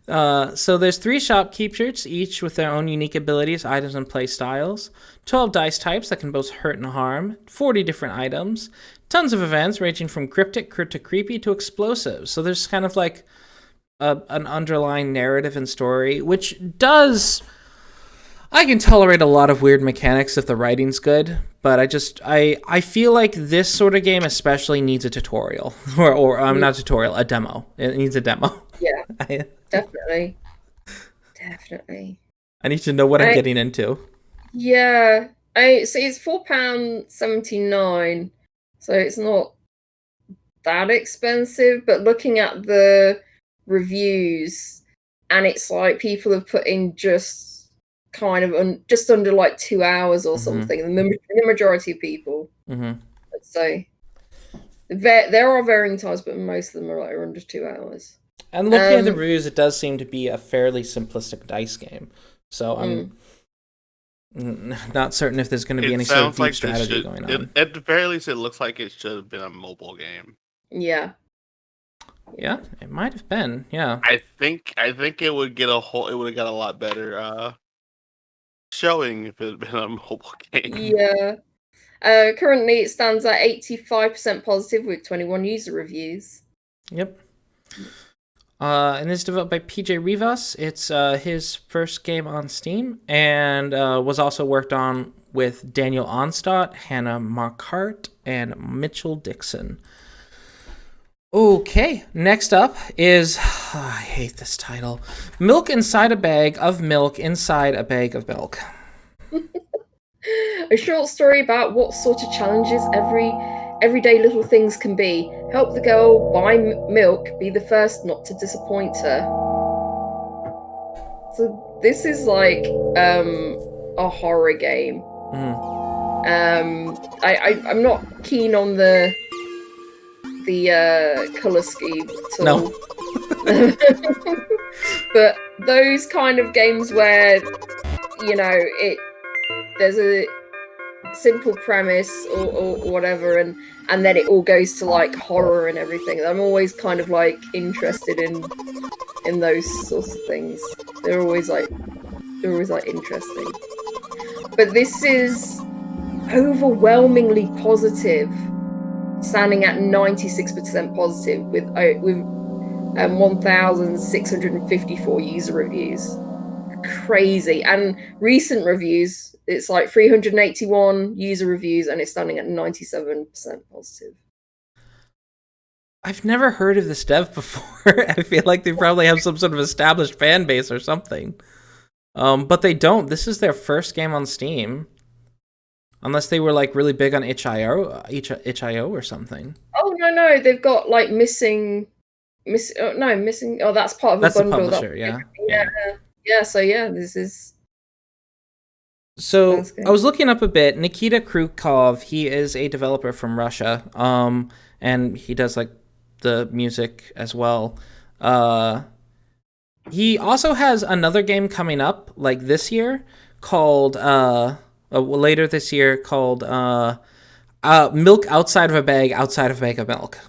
S1: So there's 3 shopkeepers, each with their own unique abilities, items, and play styles. 12 dice types that can both hurt and harm. 40 different items. Tons of events ranging from cryptic to creepy to explosive. So there's kind of like an underlying narrative and story, which does... I can tolerate a lot of weird mechanics if the writing's good, but I feel like this sort of game especially needs a tutorial, or not a tutorial, a demo. It needs a demo.
S2: Yeah, definitely.
S1: I need to know what I'm getting into.
S2: Yeah, so it's £4.79, so it's not that expensive. But looking at the reviews, and it's like people have put in just kind of just under like 2 hours or something. The majority of people, I'd say. There are varying times, but most of them are like under 2 hours.
S1: And looking at the reviews, it does seem to be a fairly simplistic dice game. So I'm not certain if there's going to be any sort of deep strategy going on.
S3: At the very least, it looks like it should have been a mobile game.
S2: Yeah.
S1: Yeah, it might have been. Yeah.
S3: I think it would get it would have got a lot better showing if it had been a mobile game.
S2: Yeah. Currently, it stands at 85% positive with 21 user reviews.
S1: Yep. And it's developed by PJ Rivas. It's his first game on Steam, and was also worked on with Daniel Onstott, Hannah Marquardt, and Mitchell Dixon. Okay, next up is... I hate this title. Milk Inside a Bag of Milk Inside a Bag of Milk.
S2: A short story about what sort of challenges everyday little things can be. Help the girl buy milk, be the first not to disappoint her. So this is like a horror game. I'm not keen on the color scheme at all.
S1: No.
S2: But those kind of games where there's a simple premise or whatever, and then it all goes to like horror and everything. I'm always kind of like interested in those sorts of things. They're always like interesting. But this is overwhelmingly positive, standing at 96% positive with 1,654 user reviews. Crazy. And recent reviews, it's like 381 user reviews, and it's standing at 97% positive.
S1: I've never heard of this dev before. I feel like they probably have some sort of established fan base or something. But they don't. This is their first game on Steam. Unless they were like really big on itch.io or something.
S2: Oh no, they've got like missing. Oh, that's part of
S1: That's
S2: a bundle.
S1: the publisher, yeah.
S2: Yeah. So yeah, this is.
S1: So I was looking up a bit. Nikita Krukov, he is a developer from Russia, and he does like the music as well. He also has another game coming up like this year called later this year called Milk Outside of a Bag of Milk.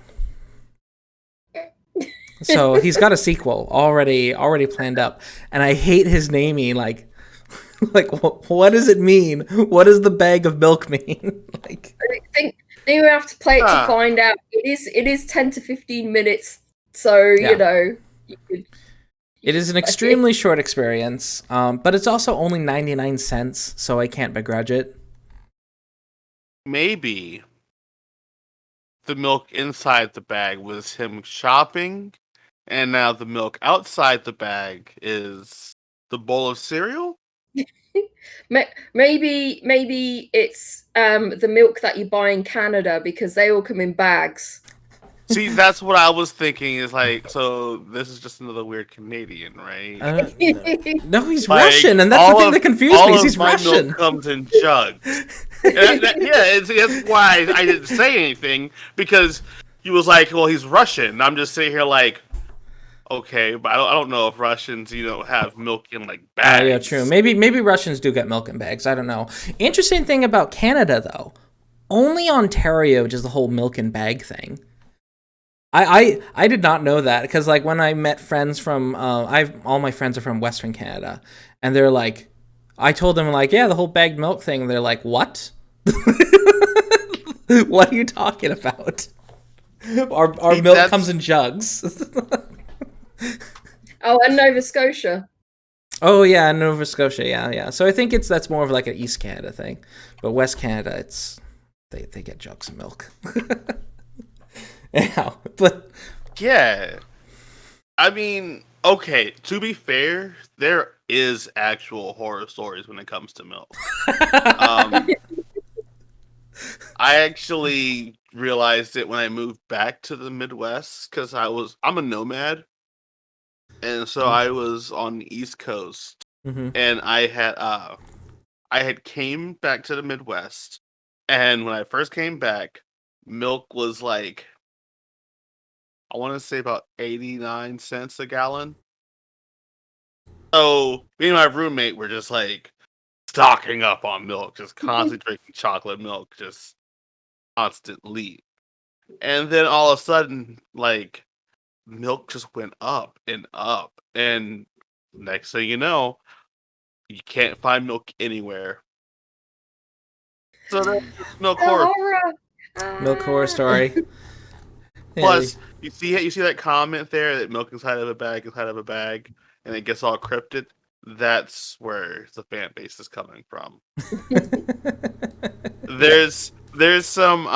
S1: So he's got a sequel already planned up, and I hate his naming. Like what does it mean? What does the bag of milk mean? Like,
S2: I think you have to play it to find out. It is 10 to 15 minutes, so you know.
S1: It is an extremely short experience, but it's also only 99 cents, so I can't begrudge it.
S3: Maybe the milk inside the bag was him shopping, and now the milk outside the bag is the bowl of cereal?
S2: Maybe it's the milk that you buy in Canada, because they all come in bags.
S3: See, that's what I was thinking. Is like, so this is just another weird Canadian, right?
S1: No, he's Russian, and that's the thing that confused me. He's Russian.
S3: Milk comes in jugs. That's why I didn't say anything, because he was like, "Well, he's Russian." I'm just sitting here like, okay, but I don't know if Russians, have milk in like bags.
S1: Yeah, true. Maybe Russians do get milk in bags. I don't know. Interesting thing about Canada, though, only Ontario does the whole milk in bag thing. I did not know that, because like when I met friends from all my friends are from Western Canada, and they're like, I told them like, yeah, the whole bagged milk thing. They're like, what? What are you talking about? Our milk comes in jugs.
S2: Oh, and Nova Scotia.
S1: Oh yeah, Nova Scotia, yeah. So I think that's more of like an East Canada thing, but West Canada, it's they get jugs of milk. Yeah, but
S3: yeah, I mean, okay. To be fair, there is actual horror stories when it comes to milk. I actually realized it when I moved back to the Midwest, because I'm a nomad, and so I was on the East Coast, and I had came back to the Midwest, and when I first came back, milk was like, I want to say about 89 cents a gallon. So me and my roommate were just like stocking up on milk, just constantly drinking chocolate milk, just constantly. And then all of a sudden, like, milk just went up and up. And next thing you know, you can't find milk anywhere. So that's just milk horror.
S1: Milk horror story.
S3: Plus, you see that comment there that milk inside of a bag, and it gets all cryptic. That's where the fan base is coming from. There's some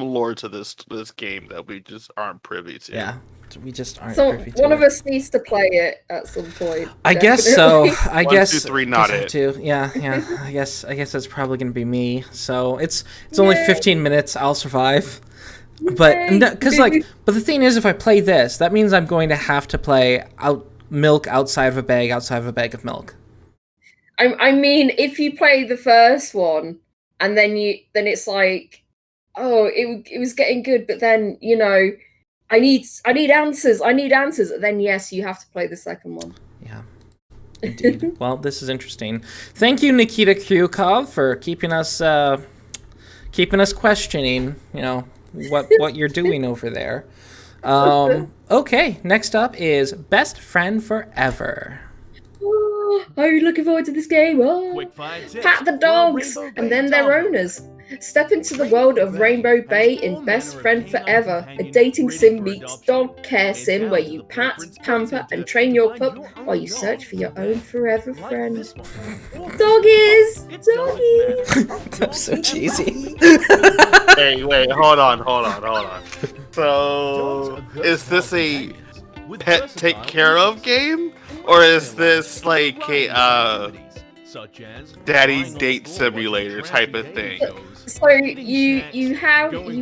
S3: lore to this game that we just aren't privy to.
S1: Yeah, we just aren't privy to.
S2: One of us needs to play it at some point.
S1: I guess so. I guess
S3: 1, 2, 3, not it.
S1: Yeah. I guess that's probably gonna be me. So it's only 15 minutes. I'll survive. But but the thing is, if I play this, that means I'm going to have to play milk outside of a bag of milk.
S2: I mean, if you play the first one and then it's like, oh, it was getting good, but then I need answers. Then yes, you have to play the second one.
S1: Yeah. Indeed. Well, this is interesting. Thank you, Nikita Kryukov, for keeping us questioning, what you're doing over there. Okay, next up is Best Friend Forever.
S2: Oh, are you looking forward to this game? Oh. Pat the dogs and then their owners. Step into the world of Rainbow Bay in Best Friend Forever, a dating sim meets dog care sim where you pat, pamper, and train your pup while you search for your own forever friend. Doggies! Doggies!
S1: That's so cheesy.
S3: Hey, wait, hold on. So, is this a pet take care of game, or is this like a daddy date simulator type of thing?
S2: So you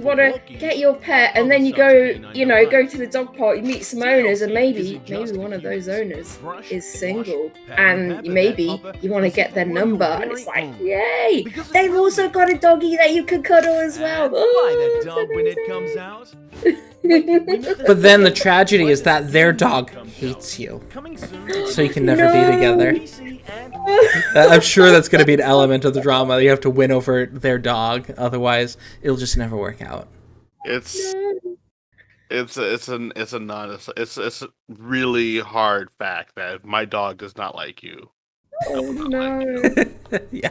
S2: want to get your pet, and then you go to the dog park, you meet some owners, and maybe one of those owners is single, and maybe you want to get their number, and it's like, yay! They've also got a doggy that you can cuddle as well. Oh,
S5: that dog when it comes out.
S1: But then the tragedy is that their dog hates you, so you can never be together. I'm sure that's going to be an element of the drama. You have to win over their dog, otherwise it'll just never work out.
S3: It's a really hard fact that if my dog does not like you.
S2: Oh no!
S1: Yeah.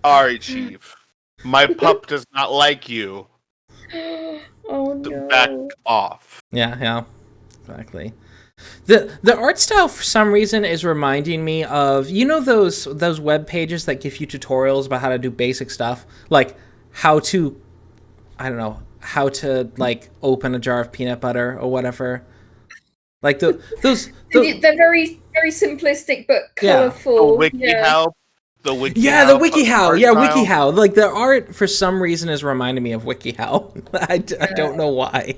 S3: Sorry, Chief. My pup does not like you.
S2: Oh no!
S3: Back off.
S1: Yeah, exactly. The art style for some reason is reminding me of, those web pages that give you tutorials about how to do basic stuff, like how to like open a jar of peanut butter or whatever. Like those
S2: they're very very simplistic but colorful.
S3: The WikiHow. The WikiHow.
S1: Yeah, the WikiHow. Yeah, WikiHow. Like the art for some reason is reminding me of WikiHow. I don't know why.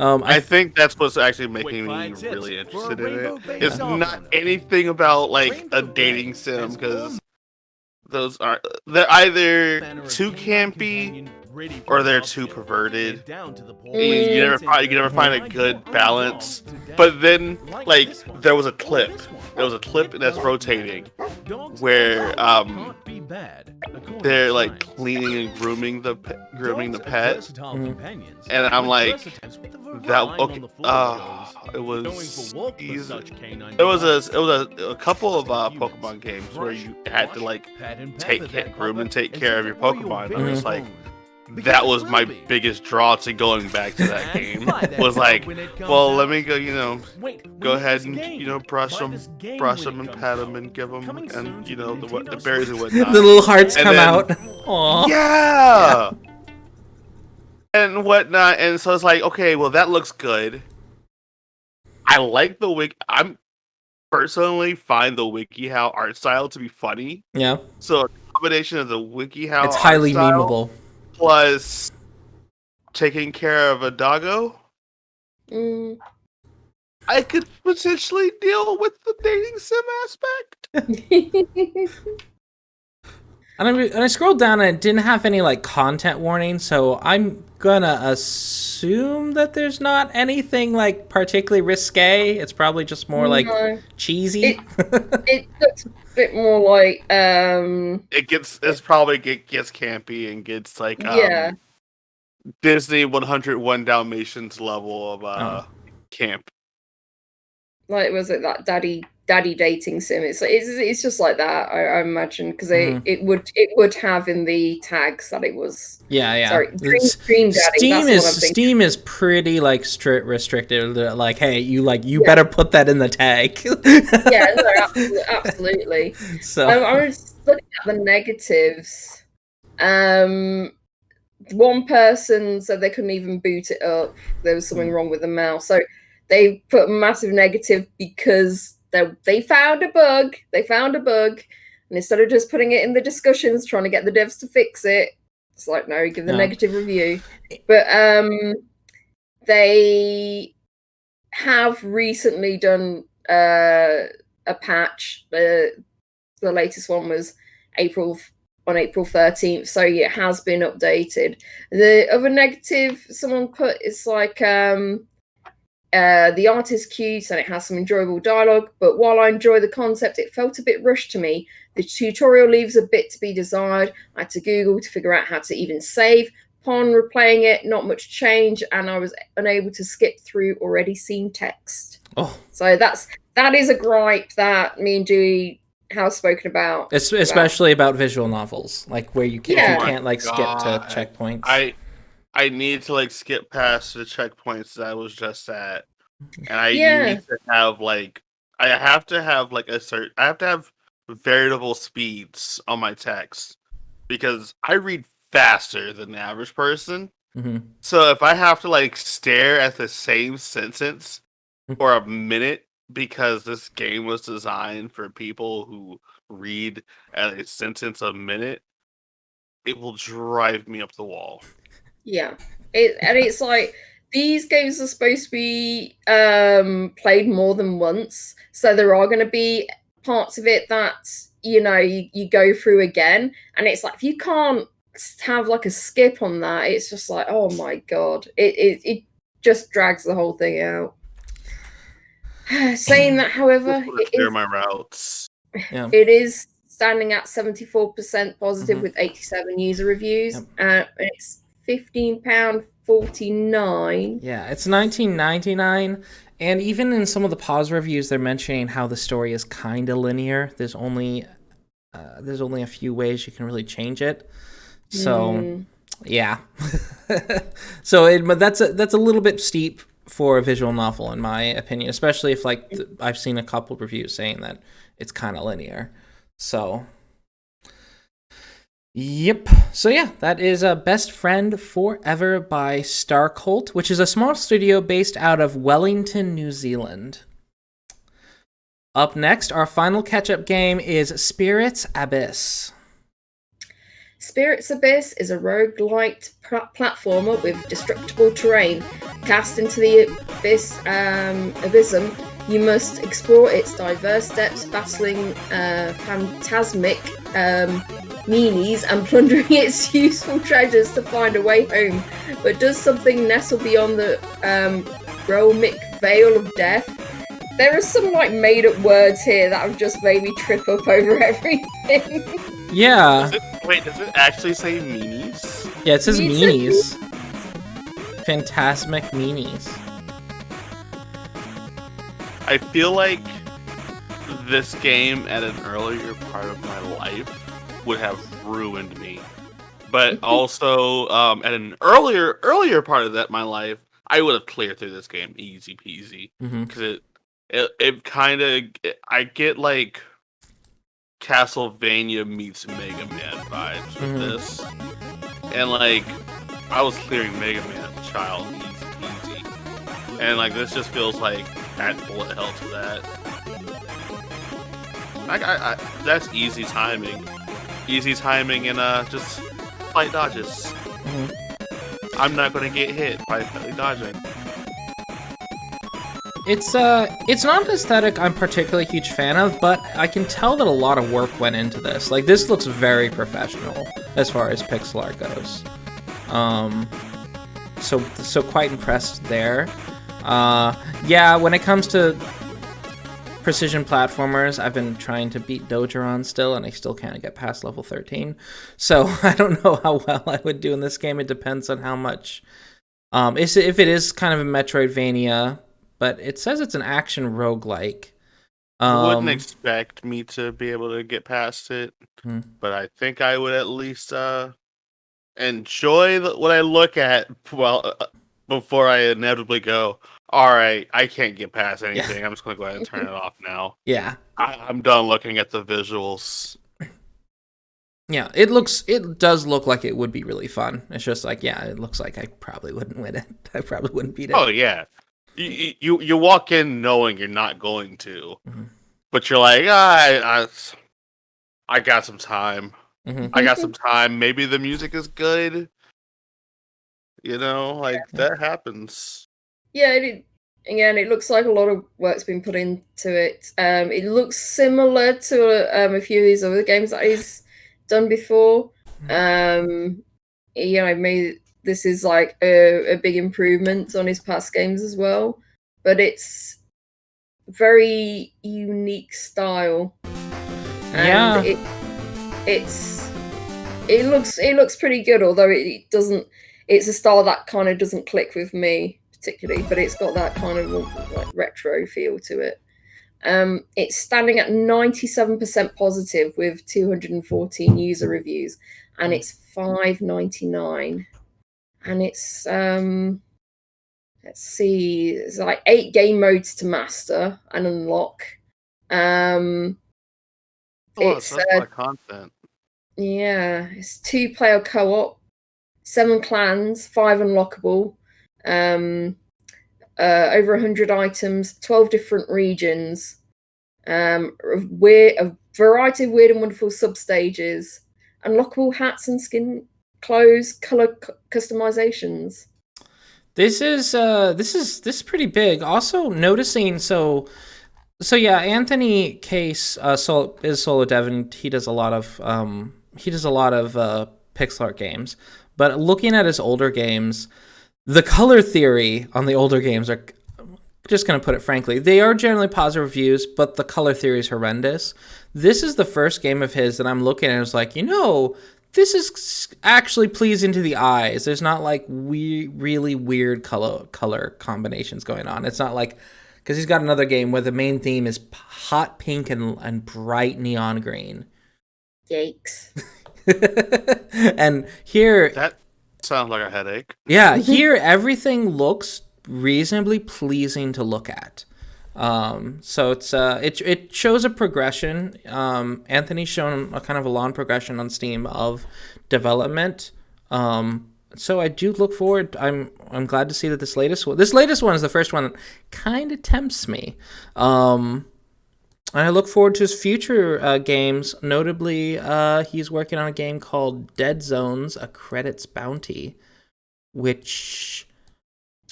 S3: I think that's what's actually making me really interested in it. It's not anything about like a dating sim, because they're either too campy or they're too perverted. You never find a good balance. But then, like, there was a clip that's rotating where they're like cleaning and grooming the pet, and I'm like, it was a couple of Pokemon games where you had to like groom and take care of your Pokemon. I was like, that was my biggest draw to going back to that game. Was like, well, let me go, go ahead and brush them and pat them and give them, and the berries and whatnot.
S1: The little hearts come out. Aww.
S3: Yeah. And whatnot, and so it's like, okay, well, that looks good. I like the I'm personally find the WikiHow art style to be funny.
S1: Yeah.
S3: So a combination of the WikiHow
S1: it's highly
S3: art style
S1: memeable.
S3: Plus taking care of a doggo. I could potentially deal with the dating sim aspect.
S1: And I scrolled down and it didn't have any like content warning, so I'm gonna assume that there's not anything like particularly risque. It's probably just more like cheesy.
S2: It looks a bit more like
S3: it gets campy and gets like Disney 101 Dalmatians level of camp.
S2: Like, was it that daddy dating sim? It's just like that, I imagine, because it would have in the tags that it was.
S1: Yeah.
S2: Sorry, dream daddy.
S1: Steam is pretty like strict restrictive. Like, hey, you better put that in the tag.
S2: Yeah, no, absolutely.
S1: So
S2: I was looking at the negatives. One person said they couldn't even boot it up. There was something wrong with the mouse. So they put a massive negative because they found a bug. And instead of just putting it in the discussions, trying to get the devs to fix it, it's like, no, give the negative review. But they have recently done a patch. The latest one was on April 13th, so it has been updated. The other negative someone put is like the art is cute and it has some enjoyable dialogue, but while I enjoy the concept, it felt a bit rushed to me. The tutorial leaves a bit to be desired. I had to Google to figure out how to even save. Upon replaying it, not much change, and I was unable to skip through already seen text. So that is a gripe that me and Dewey have spoken about.
S1: Especially about visual novels, like where you can't like skip to checkpoints.
S3: I need to like skip past the checkpoints that I was just at, and I need to have like I have to have variable speeds on my text because I read faster than the average person. So if I have to like stare at the same sentence for a minute because this game was designed for people who read at a sentence a minute, it will drive me up the wall.
S2: Yeah. It's like these games are supposed to be played more than once, so there are going to be parts of it that you go through again, and it's like if you can't have like a skip on that, it's just like, oh my god, it just drags the whole thing out. Saying that, however,
S3: Clear my routes.
S2: It is standing at 74% positive with 87 user reviews. It's £15.49.
S1: Yeah, it's $19.99, and even in some of the pause reviews, they're mentioning how the story is kind of linear. There's only a few ways you can really change it. So, yeah. So that's a little bit steep for a visual novel, in my opinion, especially if I've seen a couple reviews saying that it's kind of linear. So, yep. So yeah, that is Best Friend Forever by Starcult, which is a small studio based out of Wellington, New Zealand. Up next, our final catch-up game is Spirit's Abyss.
S2: Spirit's Abyss is a rogue-lite platformer with destructible terrain. Cast into the abysm, you must explore its diverse depths, battling phantasmic meanies and plundering its useful treasures to find a way home. But does something nestle beyond the Romic Veil of Death? There are some made-up words here that have just made me trip up over everything.
S1: Yeah.
S3: Does it actually say meanies?
S1: Yeah, it says meanies. Phantasmic meanies.
S3: I feel like this game at an earlier part of my life would have ruined me. But also at an earlier part of my life, I would have cleared through this game easy peasy. Because it kind of, I get like Castlevania meets Mega Man vibes with this. And I was clearing Mega Man as a child easy peasy. And this just feels like that bullet hell to that. That's easy timing. Easy timing and just light dodges. I'm not gonna get hit by dodging.
S1: It's not an aesthetic I'm particularly a huge fan of, but I can tell that a lot of work went into this. This looks very professional as far as pixel art goes. So quite impressed there. Yeah, when it comes to precision platformers, I've been trying to beat Dogeron still, and I still can't get past level 13. So I don't know how well I would do in this game. It depends on how much. If it is kind of a Metroidvania, but it says it's an action roguelike.
S3: You wouldn't expect me to be able to get past it, but I think I would at least enjoy what I look at before I inevitably go, all right, I can't get past anything. I'm just going to go ahead and turn it off now.
S1: Yeah.
S3: I'm done looking at the visuals.
S1: Yeah, it does look like it would be really fun. It's just it looks like I probably wouldn't win it. I probably wouldn't beat it.
S3: Oh, yeah. You walk in knowing you're not going to, but you're like, I got some time. I got some time. Maybe the music is good. That happens.
S2: Yeah, it looks like a lot of work's been put into it. It looks similar to a few of these other games that he's done before. Maybe this is a big improvement on his past games as well. But it's very unique style. And it looks pretty good, although it doesn't. It's a style that kind of doesn't click with me particularly, but it's got that kind of retro feel to it. It's standing at 97% positive with 214 user reviews, and it's $5.99. And it's let's see, it's 8 game modes to master and unlock.
S3: It's a lot of content.
S2: Yeah, it's 2-player co-op. 7 clans, 5 unlockable, over 100 items, 12 different regions, a variety of weird and wonderful sub-stages, unlockable hats and skin clothes, color customizations.
S1: This is pretty big. Also noticing so yeah, Anthony Case is solo dev, and he does a lot of pixel art games. But looking at his older games, the color theory on the older games are, just going to put it frankly, they are generally positive reviews, but the color theory is horrendous. This is the first game of his that I'm looking at and it's like, this is actually pleasing to the eyes. There's not like really weird color combinations going on. It's not like, because he's got another game where the main theme is hot pink and bright neon green.
S2: Yikes.
S1: And here...
S3: That sounds like a headache.
S1: Yeah, here everything looks reasonably pleasing to look at. So it shows a progression. Anthony's shown a kind of a long progression on Steam of development. So I do look forward. I'm glad to see that this latest one is the first one that kind of tempts me. And I look forward to his future games. Notably, he's working on a game called Dead Zones: A Credits Bounty, which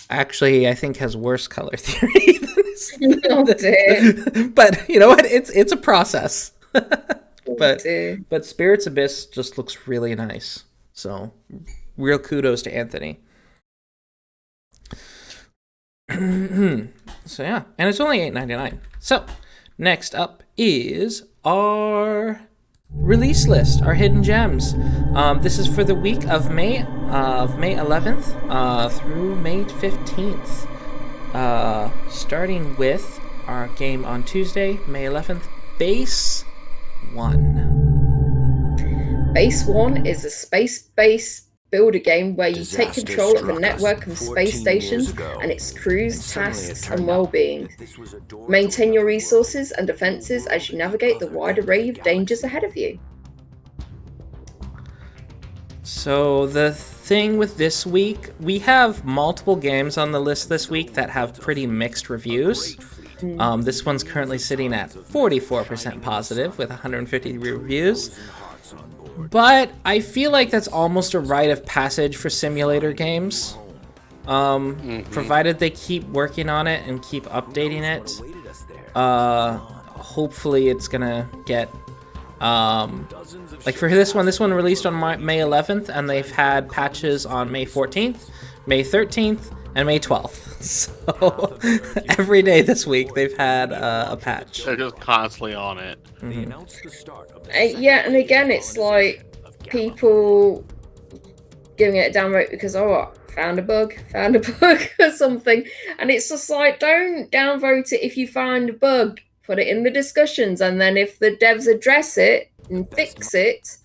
S1: actually I think has worse color theory than this.
S2: Oh, dear.
S1: But you know what? It's a process. But
S2: dear.
S1: but Spirits Abyss just looks really nice. So real kudos to Anthony. So yeah, and it's only $8.99. So next up is our release list, our hidden gems. This is for the week of May 11th through May 15th. Starting with our game on Tuesday, May 11th, Base 1.
S2: Base 1 is a space-based builder game where you take control of a network of space stations and its crews, tasks, and well-being. Maintain your resources and defenses as you navigate the wide array of dangers ahead of you.
S1: So the thing with this week, we have multiple games on the list this week that have pretty mixed reviews. This one's currently sitting at 44% positive with 150 reviews. But I feel like that's almost a rite of passage for simulator games. Provided they keep working on it and keep updating it. Hopefully it's gonna get... like for this one released on May 11th, and they've had patches on May 14th, May 13th, and May 12th. So every day this week they've had a patch.
S3: They're just constantly on it.
S2: Yeah, and again, it's like people giving it a downvote because, found a bug or something. And it's just like, don't downvote it if you find a bug. Put it in the discussions, and then if the devs address it and fix it,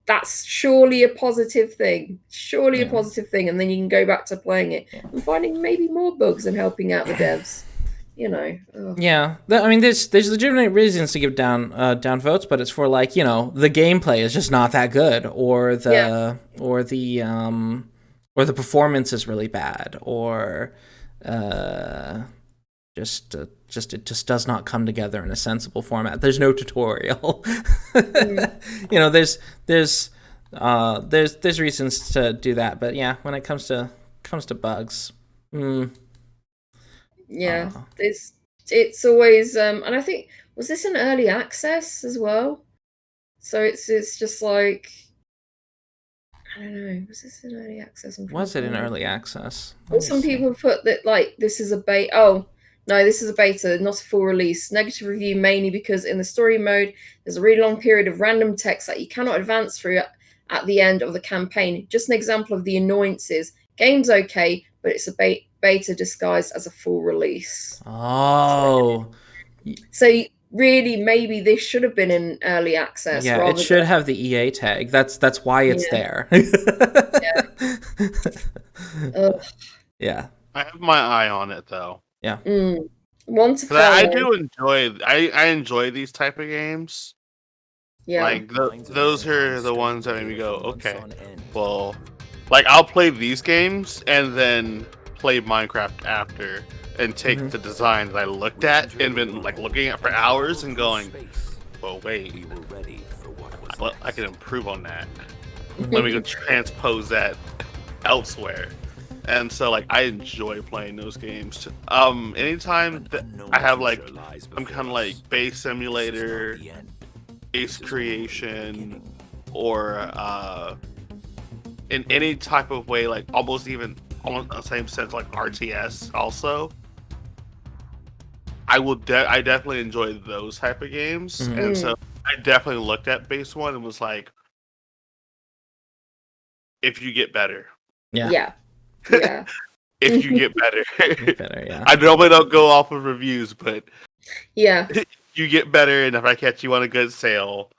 S2: that's surely a positive thing. A positive thing, and then you can go back to playing it and finding maybe more bugs and helping out the devs.
S1: Yeah, I mean, there's legitimate reasons to give down votes, but it's for like, the gameplay is just not that good, or the performance is really bad, or it just does not come together in a sensible format. There's no tutorial. There's reasons to do that, but yeah, when it comes to bugs,
S2: it's always and I think, was this an early access as well? So it's just like, I don't know, was this an early access?
S1: Was it an early access?
S2: Well, some people put that like this is a beta. Oh no, this is a beta, not a full release. Negative review mainly because in the story mode there's a really long period of random text that you cannot advance through at the end of the campaign. Just an example of the annoyances. Game's okay, but it's a beta disguised as a full release.
S1: Oh.
S2: So really, maybe this should have been in early access.
S1: Yeah, it should have the EA tag. That's why it's there. Yeah.
S3: I have my eye on it though.
S1: Yeah.
S2: One to
S3: I do enjoy. I enjoy these type of games.
S2: Yeah.
S3: Like those are the ones that make me go, okay, well, Like, I'll play these games and then play Minecraft after, and take the design that I looked at and been like looking at for hours and going, well, wait, I can improve on that. Let me go transpose that elsewhere. And so, like, I enjoy playing those games. Anytime that I have, like, I'm kind of like base simulator, base creation, or in any type of way, like almost even almost the same sense, like RTS also. I definitely enjoy those type of games, and so I definitely looked at base one and was like, if you get better,
S2: Yeah.
S3: if you get better,
S1: Yeah.
S3: I normally don't go off of reviews, but
S2: Yeah.
S3: you get better, and if I catch you on a good sale,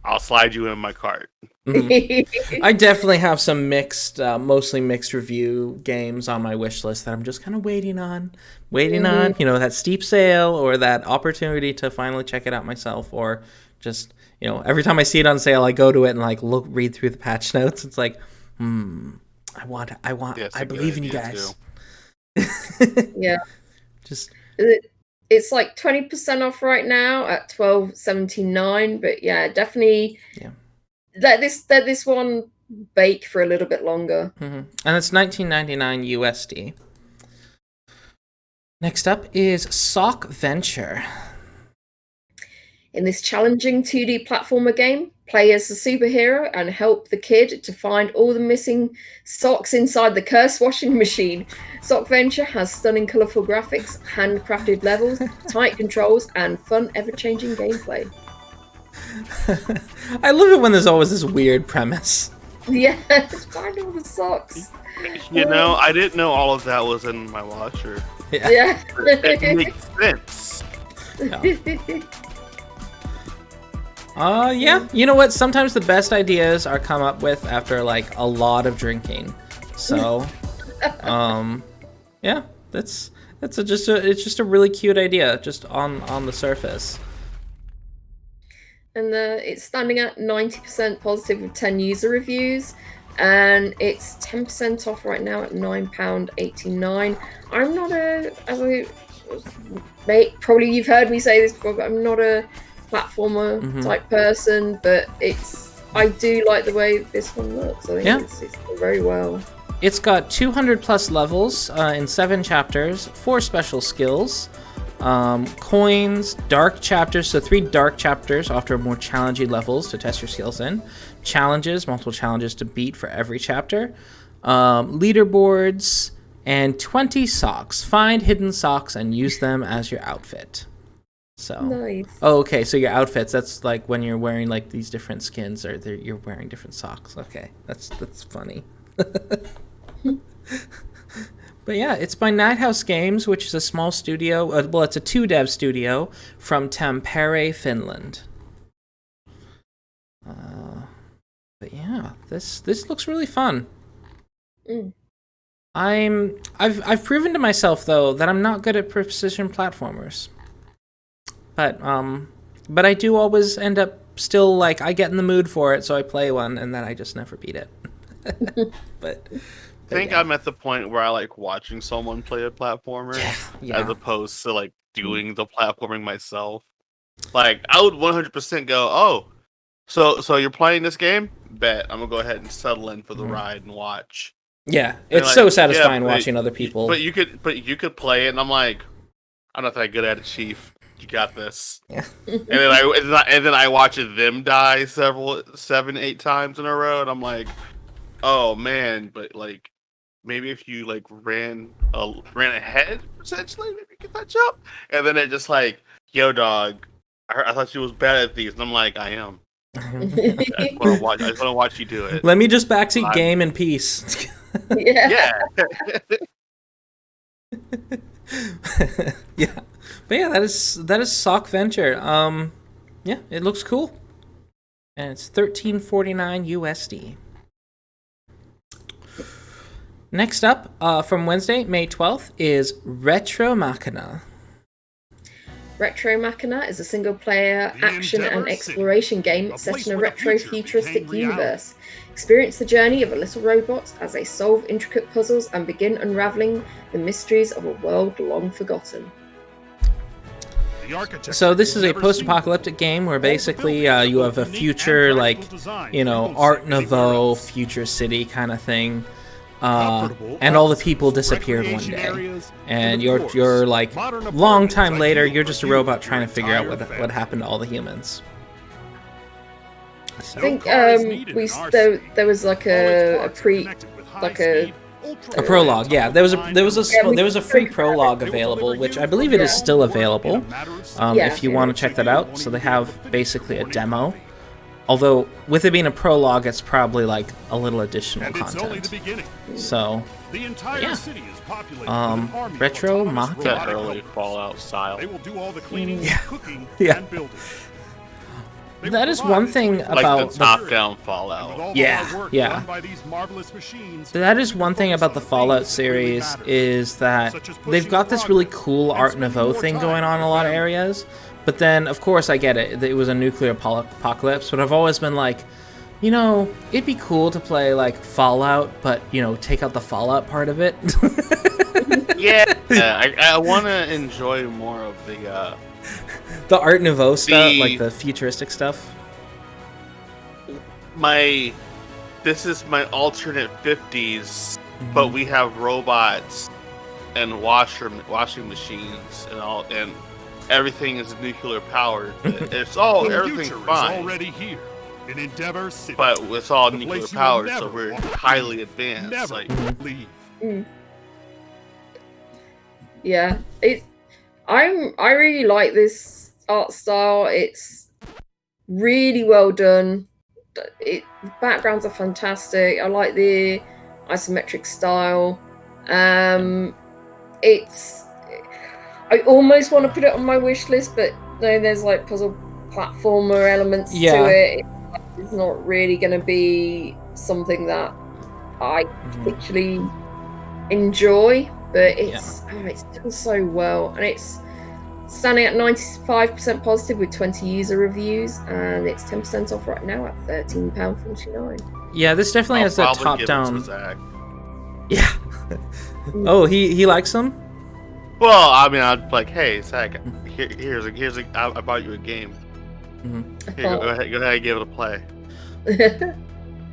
S3: I'll slide you in my cart.
S1: I definitely have some mixed, mostly mixed review games on my wish list that I'm just kind of waiting on, you know, that steep sale or that opportunity to finally check it out myself, or just, you know, every time I see it on sale, I go to it and like read through the patch notes. It's like, I believe in you guys.
S2: Yeah.
S1: Just.
S2: It's like 20% off right now at $12.79, but yeah, definitely let this one bake for a little bit longer.
S1: And it's $19.99 USD. Next up is Sockventure.
S2: In this challenging 2D platformer game, play as a superhero and help the kid to find all the missing socks inside the cursed washing machine. Sockventure has stunning colourful graphics, handcrafted levels, tight controls, and fun, ever-changing gameplay.
S1: I love it when there's always this weird premise.
S2: Yeah, find all the socks.
S3: You know, I didn't know all of that was in my watcher.
S2: Yeah.
S3: It makes sense.
S1: Yeah. You know what? Sometimes the best ideas are come up with after like a lot of drinking. So, yeah, it's just a really cute idea, just on the surface.
S2: And it's standing at 90% positive with 10 user reviews, and it's 10% off right now at £9.89. I'm not probably you've heard me say this before, but I'm not a platformer type person, but I do like the way this one looks. I think it's done very well.
S1: It's got 200 plus levels in 7 chapters, 4 special skills, coins, dark chapters, so 3 dark chapters offer more challenging levels to test your skills in, challenges, multiple challenges to beat for every chapter, leaderboards, and 20 socks. Find hidden socks and use them as your outfit. So
S2: nice.
S1: Oh, okay, so your outfits, that's like when you're wearing like these different skins, or you're wearing different socks. Okay, that's funny. But yeah, it's by Nighthouse Games, which is a small studio. Well, it's a 2-dev studio from Tampere, Finland. But yeah, this looks really fun. I've proven to myself though that I'm not good at precision platformers. But I do always end up still, like, I get in the mood for it, so I play one, and then I just never beat it. But
S3: I think I'm at the point where I like watching someone play a platformer as opposed to like doing the platforming myself. Like, I would 100% go, oh, so you're playing this game? Bet. I'm gonna go ahead and settle in for the ride and watch.
S1: Yeah, it's like, so satisfying watching other people.
S3: But you could play it, and I'm like, I'm not that good at it, Chief. You got this. Yeah. and then I watch them die 7-8 times in a row, and I'm like, oh man. But like, maybe if you like ran ahead, essentially, maybe you could catch up. And then it just like, yo, dog, I thought you was bad at these, and I'm like, I am. I just want to watch you do it.
S1: Let me just backseat game in peace.
S2: Yeah.
S1: Yeah. But yeah, that is Sockventure. Yeah, it looks cool. And it's $13.49 USD. Next up, from Wednesday, May 12th, is Retro Machina.
S2: Retro Machina is a single-player
S5: The
S2: action and
S5: Endeavor
S2: exploration game
S5: a
S2: set
S5: place
S2: in a
S5: where the
S2: retro
S5: future
S2: futuristic
S5: became reality.
S2: universe. Experience the journey of a little robot as they solve intricate puzzles and begin unraveling the mysteries of a world long forgotten.
S5: The architecture
S1: So this is a
S5: never
S1: post-apocalyptic game where basically you have a future, like, Art Nouveau future city kind of thing. And all the people disappeared one day, and you're like, long time later, you're just a robot trying to figure out what happened to all the humans.
S2: I think there was like a
S1: prologue. Yeah, there was a free prologue available, which I believe it is still available. If you want to check that out. So they have basically a demo. Although, with it being a prologue, it's probably like a little additional content. So, yeah. Retro Machina.
S3: That early Fallout style.
S5: They will do all the cleaning, cooking,
S1: Yeah.
S5: and building.
S1: That is one thing
S3: Like
S1: about
S3: the top-down Fallout.
S1: Yeah. That is one thing about the Fallout series, is that they've got this really cool Art Nouveau thing going on in a lot of areas. But then, of course, I get it. It was a nuclear apocalypse, but I've always been like, it'd be cool to play, like, Fallout, but, take out the Fallout part of it.
S3: Yeah, I want to enjoy more of
S1: the Art Nouveau stuff, like the futuristic stuff.
S3: This is my alternate 50s, but we have robots and washing machines and all, and everything is nuclear powered. It's all everything's fine.
S5: Already here in Endeavor City.
S3: But it's all nuclear powered, so we're highly advanced. Like,
S2: yeah, I really like this art style. It's really well done. The backgrounds are fantastic. I like the isometric style. I almost want to put it on my wish list, but then there's like puzzle platformer elements to it. It's not really going to be something that I particularly enjoy, but it's done so well, and it's standing at 95% positive with 20 user reviews, and it's 10% off right now at £13.49.
S1: Yeah, this definitely has that top-down. Yeah. Oh, he likes them.
S3: Well, I mean, I'd like, hey, Zach, I bought you a game. Here, go ahead and give it a play.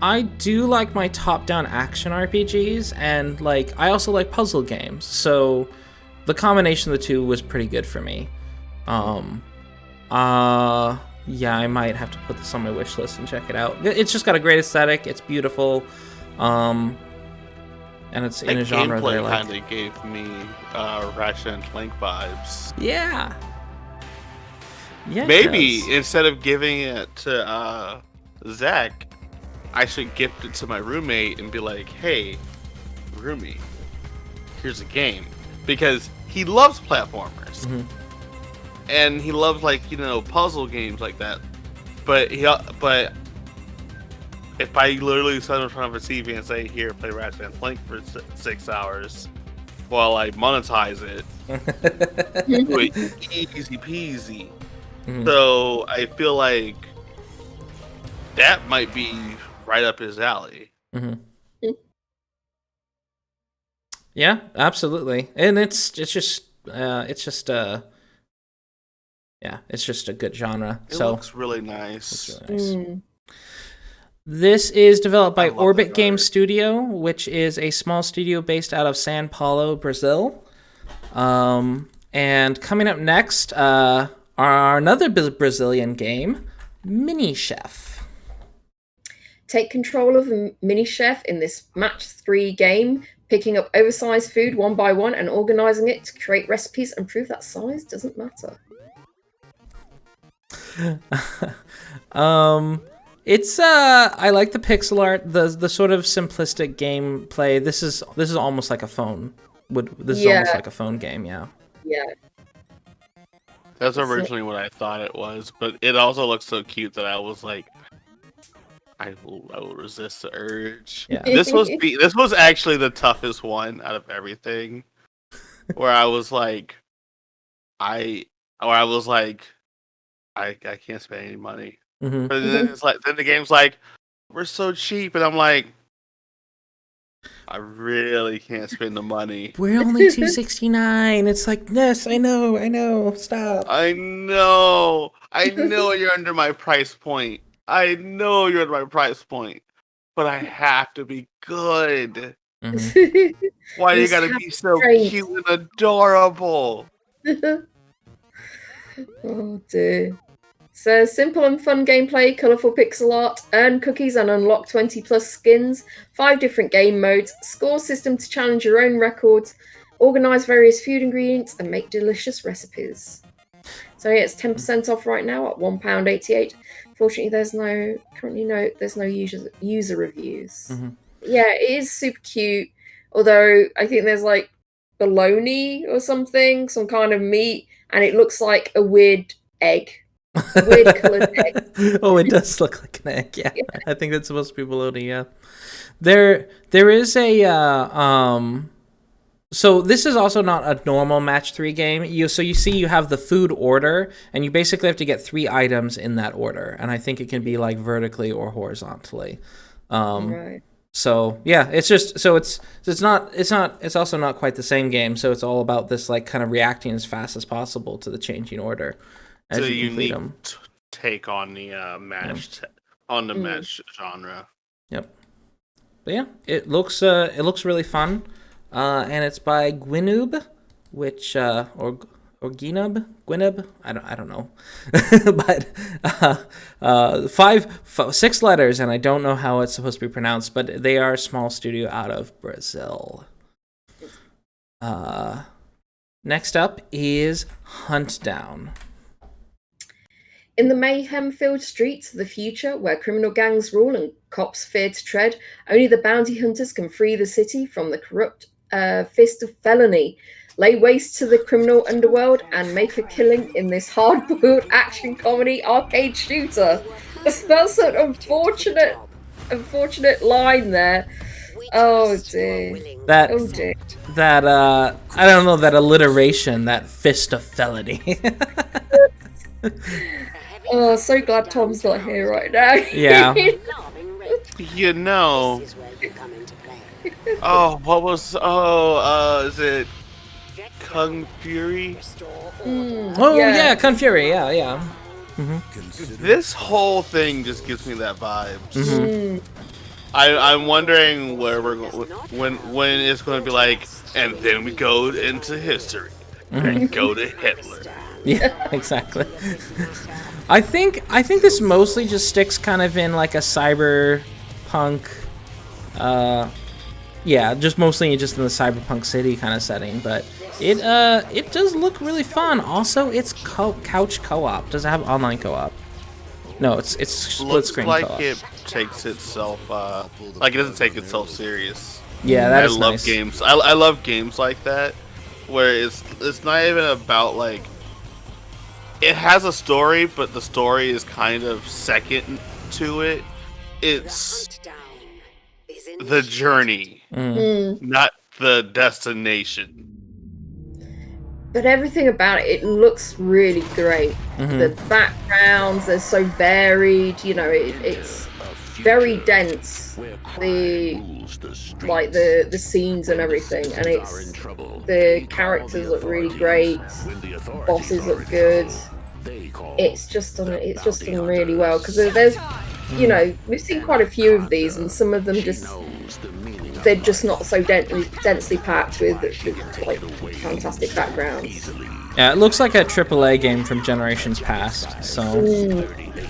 S1: I do like my top-down action RPGs, and like I also like puzzle games. So the combination of the two was pretty good for me. Yeah, I might have to put this on my wish list and check it out. It's just got a great aesthetic. It's beautiful. And it's in a genre that I like.
S3: Gameplay kind of gave me Ratchet and Clank vibes.
S1: Yeah. Yeah.
S3: Maybe instead of giving it to Zach, I should gift it to my roommate and be like, "Hey, roomie, here's a game," because he loves platformers, and he loves puzzle games like that. But if I literally sit in front of a TV and say, "Here, play Ratchet and Clank for 6 hours," while I monetize it, do it easy peasy. So I feel like that might be right up his alley.
S1: Yeah, absolutely, and it's just a good genre.
S3: It looks really nice.
S1: It's really nice. This is developed by Orbit Game Studio, which is a small studio based out of São Paulo, Brazil. And coming up next are another Brazilian game, MINICHEF.
S2: Take control of MINICHEF in this match 3 game, picking up oversized food one by one and organizing it to create recipes and prove that size doesn't matter.
S1: It's I like the pixel art, the sort of simplistic gameplay. This is almost like a phone. This is almost like a phone game, yeah.
S2: Yeah.
S3: That's originally what I thought it was, but it also looks so cute that I was like, I will resist the urge.
S1: Yeah.
S3: This was actually the toughest one out of everything, where I was like, I where I was like, I can't spend any money.
S1: Mhm.
S3: But then it's like, then the game's like, we're so cheap, and I'm like, I really can't spend the money.
S1: We're only $2.69. It's like, yes, I know. Stop.
S3: I know you're under my price point. I know you're under my price point, but I have to be good.
S1: Mhm.
S3: Why you
S2: Just
S3: gotta
S2: have
S3: be so
S2: strength.
S3: cute and adorable?
S2: Oh dear. So simple and fun gameplay, colourful pixel art, earn cookies and unlock 20 plus skins, 5 different game modes, score system to challenge your own records, organise various food ingredients and make delicious recipes. So yeah, it's 10% off right now at £1.88. Fortunately, there's no user reviews.
S1: Mhm.
S2: Yeah, it is super cute. Although I think there's like bologna or something, some kind of meat, and it looks like a weird egg. Weird coloured egg.
S1: Oh, it does look like an egg. Yeah, I think that's supposed to be bologna. Yeah, there is a So this is also not a normal match 3 game. You see you have the food order, and you basically have to get 3 items in that order, and I think it can be like vertically or horizontally.
S2: Right.
S1: So yeah, it's also not quite the same game. So it's all about this like kind of reacting as fast as possible to the changing order as
S3: It's a
S1: you complete
S3: unique
S1: them.
S3: take on the match match genre.
S1: Yep. But yeah, it looks really fun, and it's by Gwynub, which or Gwynub, I don't know, but 6 letters, and I don't know how it's supposed to be pronounced, but they are a small studio out of Brazil. Next up is HUNTDOWN.
S2: In the mayhem-filled streets of the future, where criminal gangs rule and cops fear to tread, only the bounty hunters can free the city from the corrupt fist of felony, lay waste to the criminal underworld, and make a killing in this hard-boiled action comedy arcade shooter. That's an unfortunate line there. Oh dear.
S1: That
S2: Oh dear.
S1: I don't know, that alliteration, that fist of felony.
S2: Oh, so glad Tom's not here right now.
S1: Yeah.
S3: You know. Is it Kung Fury?
S1: Oh yeah, Kung Fury, yeah.
S3: This whole thing just gives me that vibe. I'm wondering where we're going, when it's going to be like, and then we go into history and go to Hitler.
S1: Yeah, exactly. I think this mostly just sticks kind of in like a cyberpunk, just mostly just in the cyberpunk city kind of setting, but it does look really fun. Also, it's couch co-op. Does it have online co-op? No, it's split screen
S3: Looks like
S1: co-op.
S3: it takes itself like it doesn't take itself serious.
S1: Yeah, that is
S3: I love
S1: nice.
S3: games. I love games like that where it's not even about like, it has a story, but the story is kind of second to it. It's the journey, not the destination.
S2: But everything about it looks really great. The backgrounds are so varied, it's very dense. The scenes and everything, and the characters look really great. Bosses look good. It's just done really well, because there's, we've seen quite a few of these, and some of them they're just not so densely packed with like fantastic backgrounds.
S1: Yeah, it looks like a AAA game from generations past, so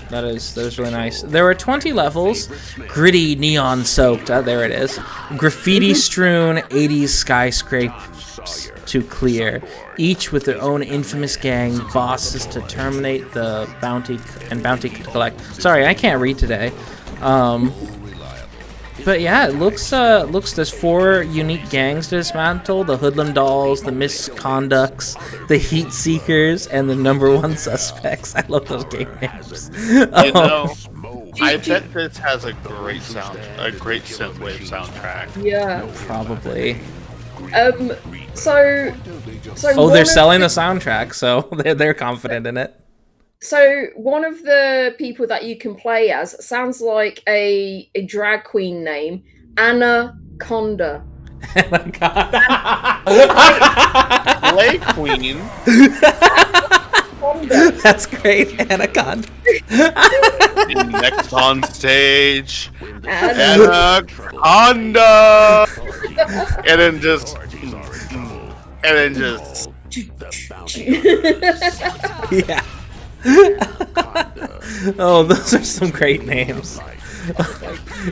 S1: that is really nice. There are 20 levels, gritty, neon-soaked, there it is, graffiti-strewn 80s skyscrapers to clear, each with their own infamous gang, bosses to terminate the bounty to collect. Sorry, I can't read today. But yeah, it looks there's 4 unique gangs to dismantle: the Hoodlum Dolls, the Misconducts, the Heat Seekers, and the Number 1 Suspects. I love those game names.
S3: I bet this has a great synthwave soundtrack.
S2: Yeah,
S1: probably.
S2: So
S1: Oh,
S2: one
S1: they're
S2: of
S1: selling
S2: the-
S1: the soundtrack, so they're confident in it.
S2: So one of the people that you can play as sounds like a drag queen name, Anaconda.
S1: Oh my God.
S3: Play Queen.
S2: Anaconda.
S1: That's great, Anaconda.
S3: Next on stage,
S2: Anaconda.
S3: Anaconda. And then just.
S1: Yeah. Oh, those are some great names.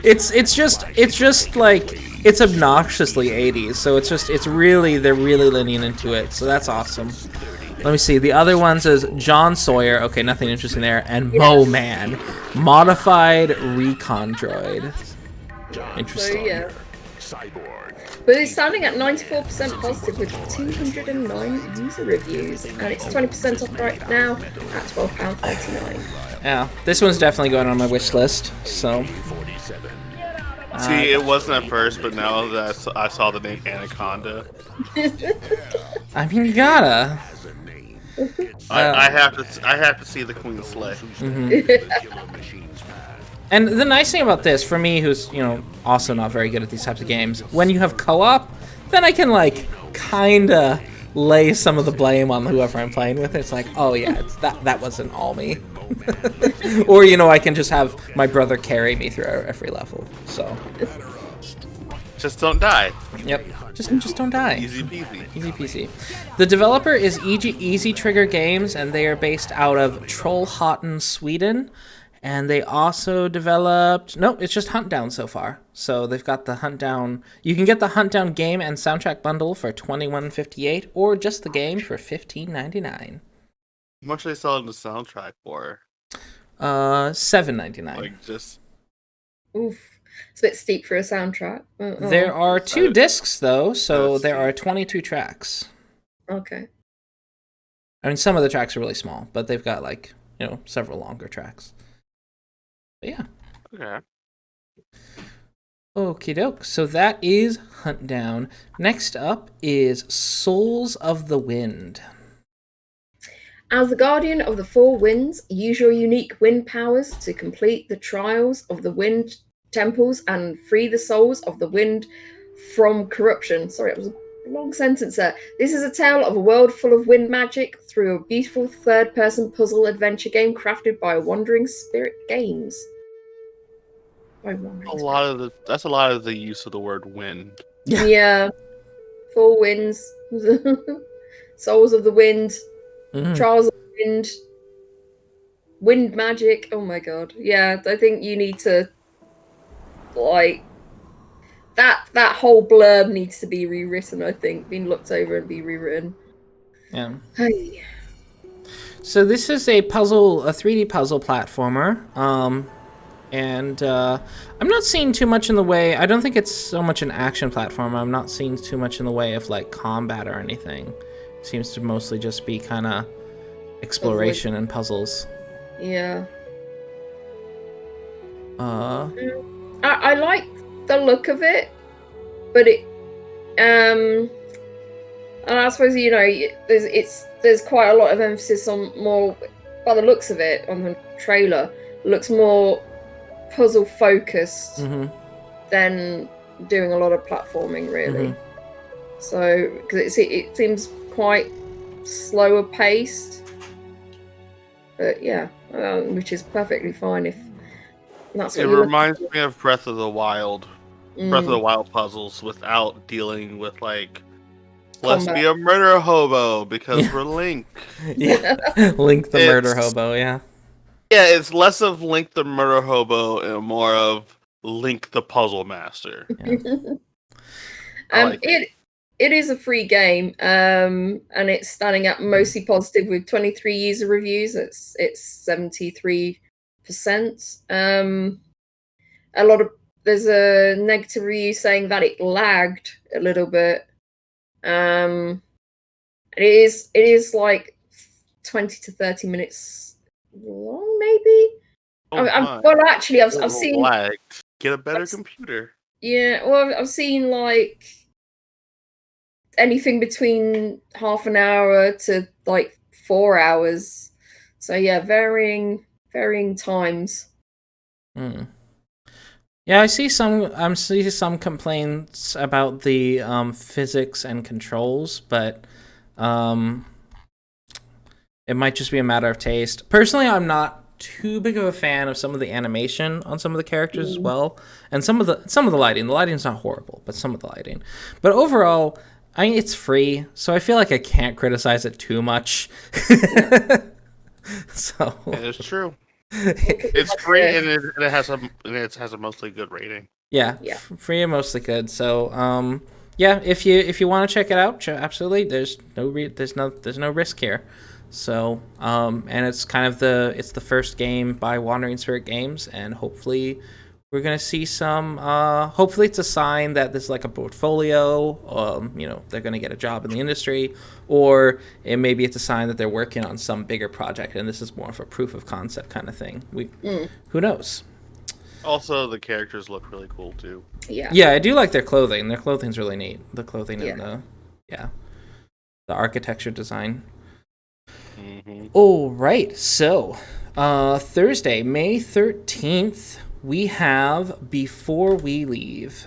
S1: It's just like it's obnoxiously 80s, so they're really leaning into it. So that's awesome. Let me see. The other ones is John Sawyer. Okay, nothing interesting there. And Mo Man, modified recon droid. Interesting.
S2: So yeah. But it's standing at 94% positive with 209 user reviews, and it's 20% off right now at £12.39.
S1: Yeah, this one's definitely going on my wish list. So.
S3: See, it wasn't at first, but now that I saw the name Anaconda,
S1: I mean, you gotta.
S3: I have to see the Queen slay.
S1: And the nice thing about this, for me, who's, also not very good at these types of games, when you have co-op, then I can, kinda lay some of the blame on whoever I'm playing with. It's like, oh yeah, that wasn't all me. Or, I can just have my brother carry me through every level, so.
S3: Just don't die.
S1: Yep, just don't die.
S3: Easy peasy.
S1: Easy peasy. The developer is Easy Trigger Games, and they are based out of Trollhätten, Sweden. And they also developed... No, it's just HUNTDOWN so far. So they've got the HUNTDOWN... You can get the HUNTDOWN game and soundtrack bundle for $21.58, or just the game for $15.99.
S3: How much are they selling the soundtrack for?
S1: $7.99.
S3: Like, just...
S2: Oof. It's a bit steep for a soundtrack.
S1: There are 2 discs, though, so there are 22 tracks.
S2: Okay.
S1: I mean, some of the tracks are really small, but they've got, several longer tracks. But yeah.
S3: Okay.
S1: Okie doke. So that is HUNTDOWN. Next up is Souls of the Wind.
S2: As the guardian of the 4 winds, use your unique wind powers to complete the trials of the wind temples and free the souls of the wind from corruption. Sorry, it was a long sentence there. This is a tale of a world full of wind magic through a beautiful third-person puzzle adventure game crafted by Wandering Spirit Games.
S3: That's a lot of the use of the word wind.
S2: Yeah. 4 winds. Souls of the wind. Trials of the wind. Wind magic. Oh my god. Yeah, I think you need to that whole blurb needs to be rewritten, I think. Being looked over and be rewritten.
S1: Yeah.
S2: Hey.
S1: So this is a 3D puzzle platformer. And I'm not seeing too much in the way... I don't think it's so much an action platformer. I'm not seeing too much in the way of, combat or anything. It seems to mostly just be kind of exploration and puzzles.
S2: Yeah.
S1: I
S2: like the look of it, but it... and I suppose, there's quite a lot of emphasis on more... By the looks of it, on the trailer, it looks more... puzzle focused than doing a lot of platforming, really. So because it seems quite slower paced, but yeah, which is perfectly fine if that's what
S3: it reminds me of Breath of the Wild. Breath of the Wild puzzles without dealing with let's be a murder hobo because we're Link.
S1: Yeah. Link the murder hobo, yeah.
S3: Yeah, it's less of Link the murder hobo and more of Link the puzzle master.
S1: Yeah.
S2: It is a free game, and it's standing at mostly positive with 23 user reviews. It's 73%. There's a negative review saying that it lagged a little bit. It is 20 to 30 minutes long, maybe. Well, actually, I've seen.
S3: Get a better computer.
S2: Yeah, well, I've seen anything between half an hour to like 4 hours. So yeah, varying times.
S1: Yeah, I see some complaints about the physics and controls, but it might just be a matter of taste. Personally, I'm not too big of a fan of some of the animation on some of the characters as well, and some of the lighting. The lighting's not horrible, but some of the lighting. But overall, I mean, it's free, so I feel like I can't criticize it too much. So
S3: it's true. It's free and it has a mostly good rating.
S1: Yeah. Free and mostly good. So yeah, if you want to check it out, absolutely. There's no risk here. So and it's kind of the first game by Wandering Spirit Games, and hopefully we're gonna see some. Hopefully it's a sign that this is like a portfolio. They're gonna get a job in the industry, or maybe it's a sign that they're working on some bigger project, and this is more of a proof of concept kind of thing. Who knows?
S3: Also, the characters look really cool too.
S2: Yeah,
S1: I do like their clothing. Their clothing's really neat. The clothing and the architecture design. All right, so Thursday, May 13th, we have Before We Leave.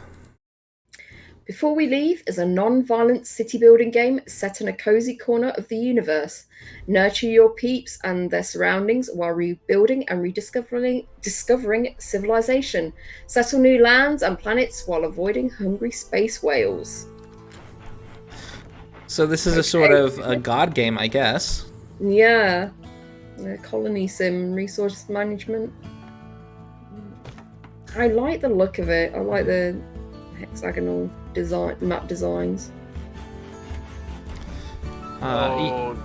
S2: Before We Leave is a non-violent city-building game set in a cozy corner of the universe. Nurture your peeps and their surroundings while rebuilding and discovering civilization. Settle new lands and planets while avoiding hungry space whales.
S1: So this is a sort of a god game, I guess.
S2: Yeah. Colony sim, resource management. I like the look of it. I like the hexagonal map designs.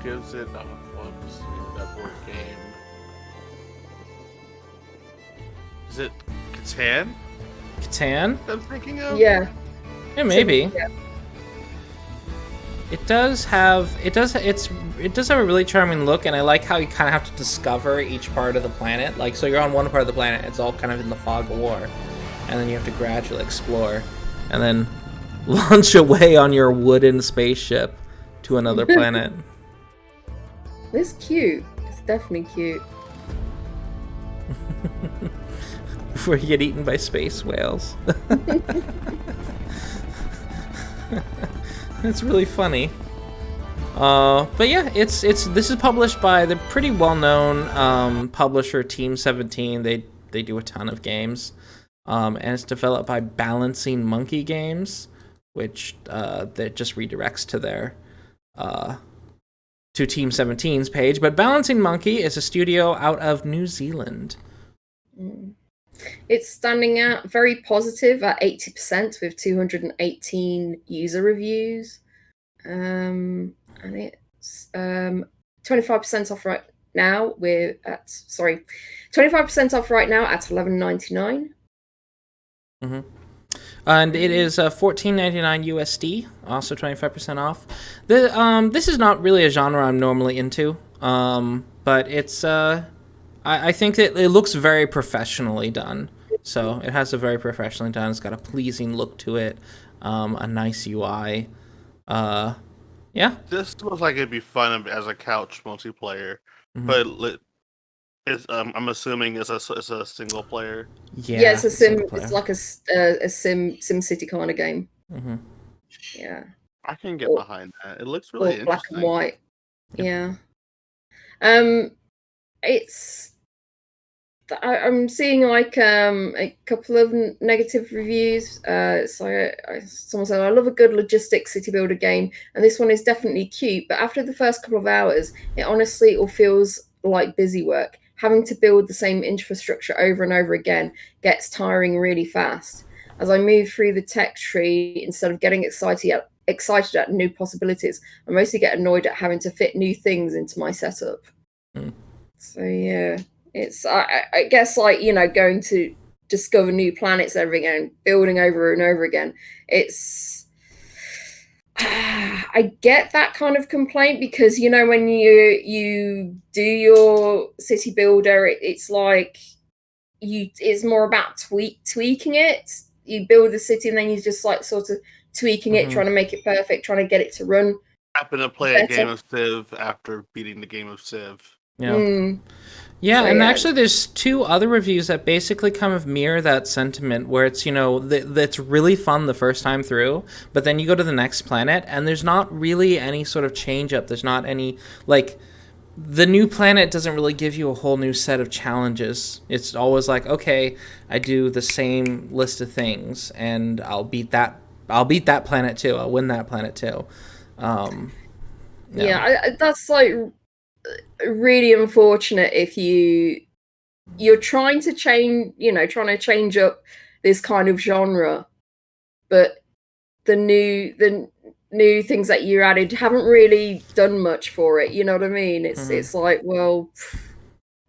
S3: Gives it that board game. Is it Catan?
S1: Catan?
S3: I'm thinking of.
S2: Yeah.
S1: Yeah, maybe.
S2: Yeah.
S1: It does have a really charming look, and I like how you kind of have to discover each part of the planet. Like, so you're on one part of the planet, it's all kind of in the fog of war, and then you have to gradually explore, and then launch away on your wooden spaceship to another planet.
S2: It's cute. It's definitely cute.
S1: Before you get eaten by space whales. It's really funny. But yeah, this is published by the pretty well-known publisher Team 17. They do a ton of games, and it's developed by Balancing Monkey Games, which that just redirects to their to Team 17's page. But Balancing Monkey is a studio out of New Zealand.
S2: It's standing out very positive at 80% with 218 user reviews. And it's 25% off right now. 25% off right now at $11.99.
S1: And it is $14.99 USD, also 25% off. This is not really a genre I'm normally into, but it's I think that it looks very professionally done. So it has a very professionally done. It's got a pleasing look to it, a nice UI. Yeah.
S3: This looks like it'd be fun as a couch multiplayer, but I'm assuming it's a single player.
S2: Yeah, it's a sim. It's like a sim city kind of game. Yeah.
S3: I can get behind that. It looks really interesting.
S2: Black and white. Yeah. It's. I'm seeing like a couple of negative reviews. So someone said, "I love a good logistics city builder game, and this one is definitely cute. But after the first couple of hours, it honestly all feels like busy work. Having to build the same infrastructure over and over again gets tiring really fast. As I move through the tech tree, instead of getting excited at new possibilities, I mostly get annoyed at having to fit new things into my setup." So yeah. It's, I guess, like, going to discover new planets and everything, building over and over again. It's, I get that kind of complaint because, when you do your city builder, it's like it's more about tweaking it. You build the city and then you just like sort of tweaking it, trying to make it perfect, trying to get it to run.
S3: Happen to play a game of Civ after beating the game of Civ.
S1: Yeah. Yeah, and actually there's 2 other reviews that basically kind of mirror that sentiment, where it's, that's really fun the first time through, but then you go to the next planet, and there's not really any sort of change-up. There's not any, the new planet doesn't really give you a whole new set of challenges. It's always like, okay, I do the same list of things, and I'll beat that planet too. I'll win that planet too.
S2: That's really unfortunate if you're trying to change up this kind of genre, but the new things that you added haven't really done much for it. You know what I mean? It's like, well,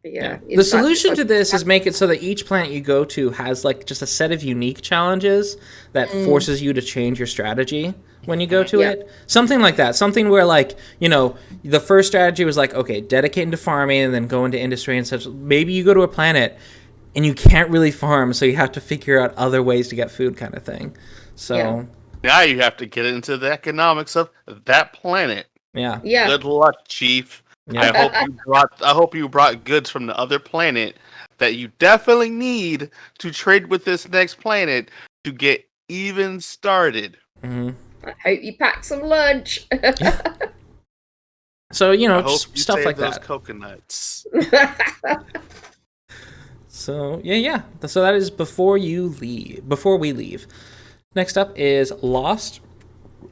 S2: yeah.
S1: The solution to this is make it so that each planet you go to has just a set of unique challenges that forces you to change your strategy when you go to it. Something like that. Something where the first strategy was okay, dedicate into farming and then go into industry and such. Maybe you go to a planet and you can't really farm, so you have to figure out other ways to get food, kind of thing. So
S3: now you have to get into the economics of that planet.
S1: Yeah.
S3: Good luck, Chief. Yeah. I hope you brought goods from the other planet that you definitely need to trade with this next planet to get even started.
S1: Mm-hmm.
S2: I hope you packed some lunch.
S1: So
S3: just
S1: stuff like
S3: those
S1: that.
S3: Coconuts.
S1: So yeah. So that is before we leave. Next up is Lost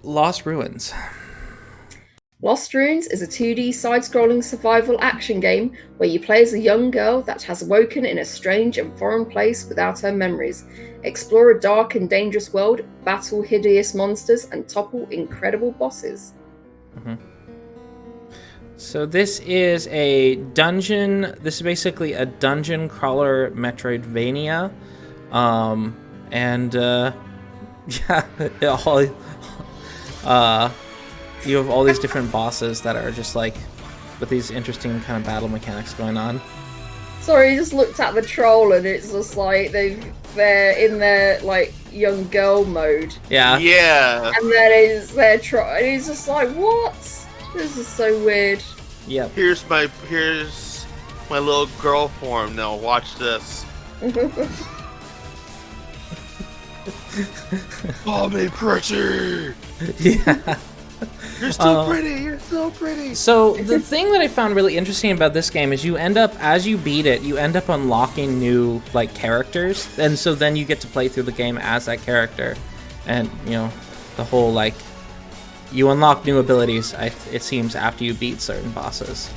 S1: Ruins.
S2: Lost Ruins is a 2D side-scrolling survival action game where you play as a young girl that has awoken in a strange and foreign place without her memories. Explore a dark and dangerous world, battle hideous monsters, and topple incredible bosses.
S1: Mm-hmm. So this is a dungeon. This is basically a dungeon crawler Metroidvania, you have all these different bosses that are just with these interesting kind of battle mechanics going on.
S2: Sorry, I just looked at the troll and it's just they're in their young girl mode.
S1: Yeah.
S3: Yeah.
S2: And then is their troll, and he's just what? This is so weird.
S1: Yeah.
S3: Here's my little girl form. Now watch this. Call me pretty.
S1: Yeah.
S3: You're so pretty. You're so pretty.
S1: So the thing that I found really interesting about this game is as you beat it, you end up unlocking new characters, and so then you get to play through the game as that character, and the whole you unlock new abilities. It seems after you beat certain bosses.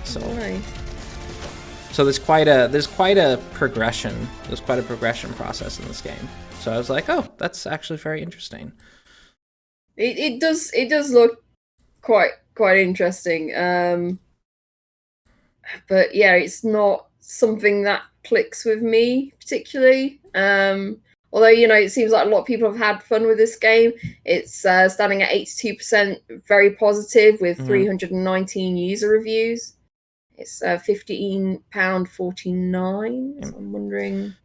S1: So.
S2: Nice.
S1: So there's quite a progression. There's quite a progression process in this game. So I was like, oh, that's actually very interesting.
S2: It does look quite interesting. But yeah, it's not something that clicks with me particularly. Although it seems like a lot of people have had fun with this game. It's standing at 82%, very positive, with 319 user reviews. It's £15.49. So I'm wondering.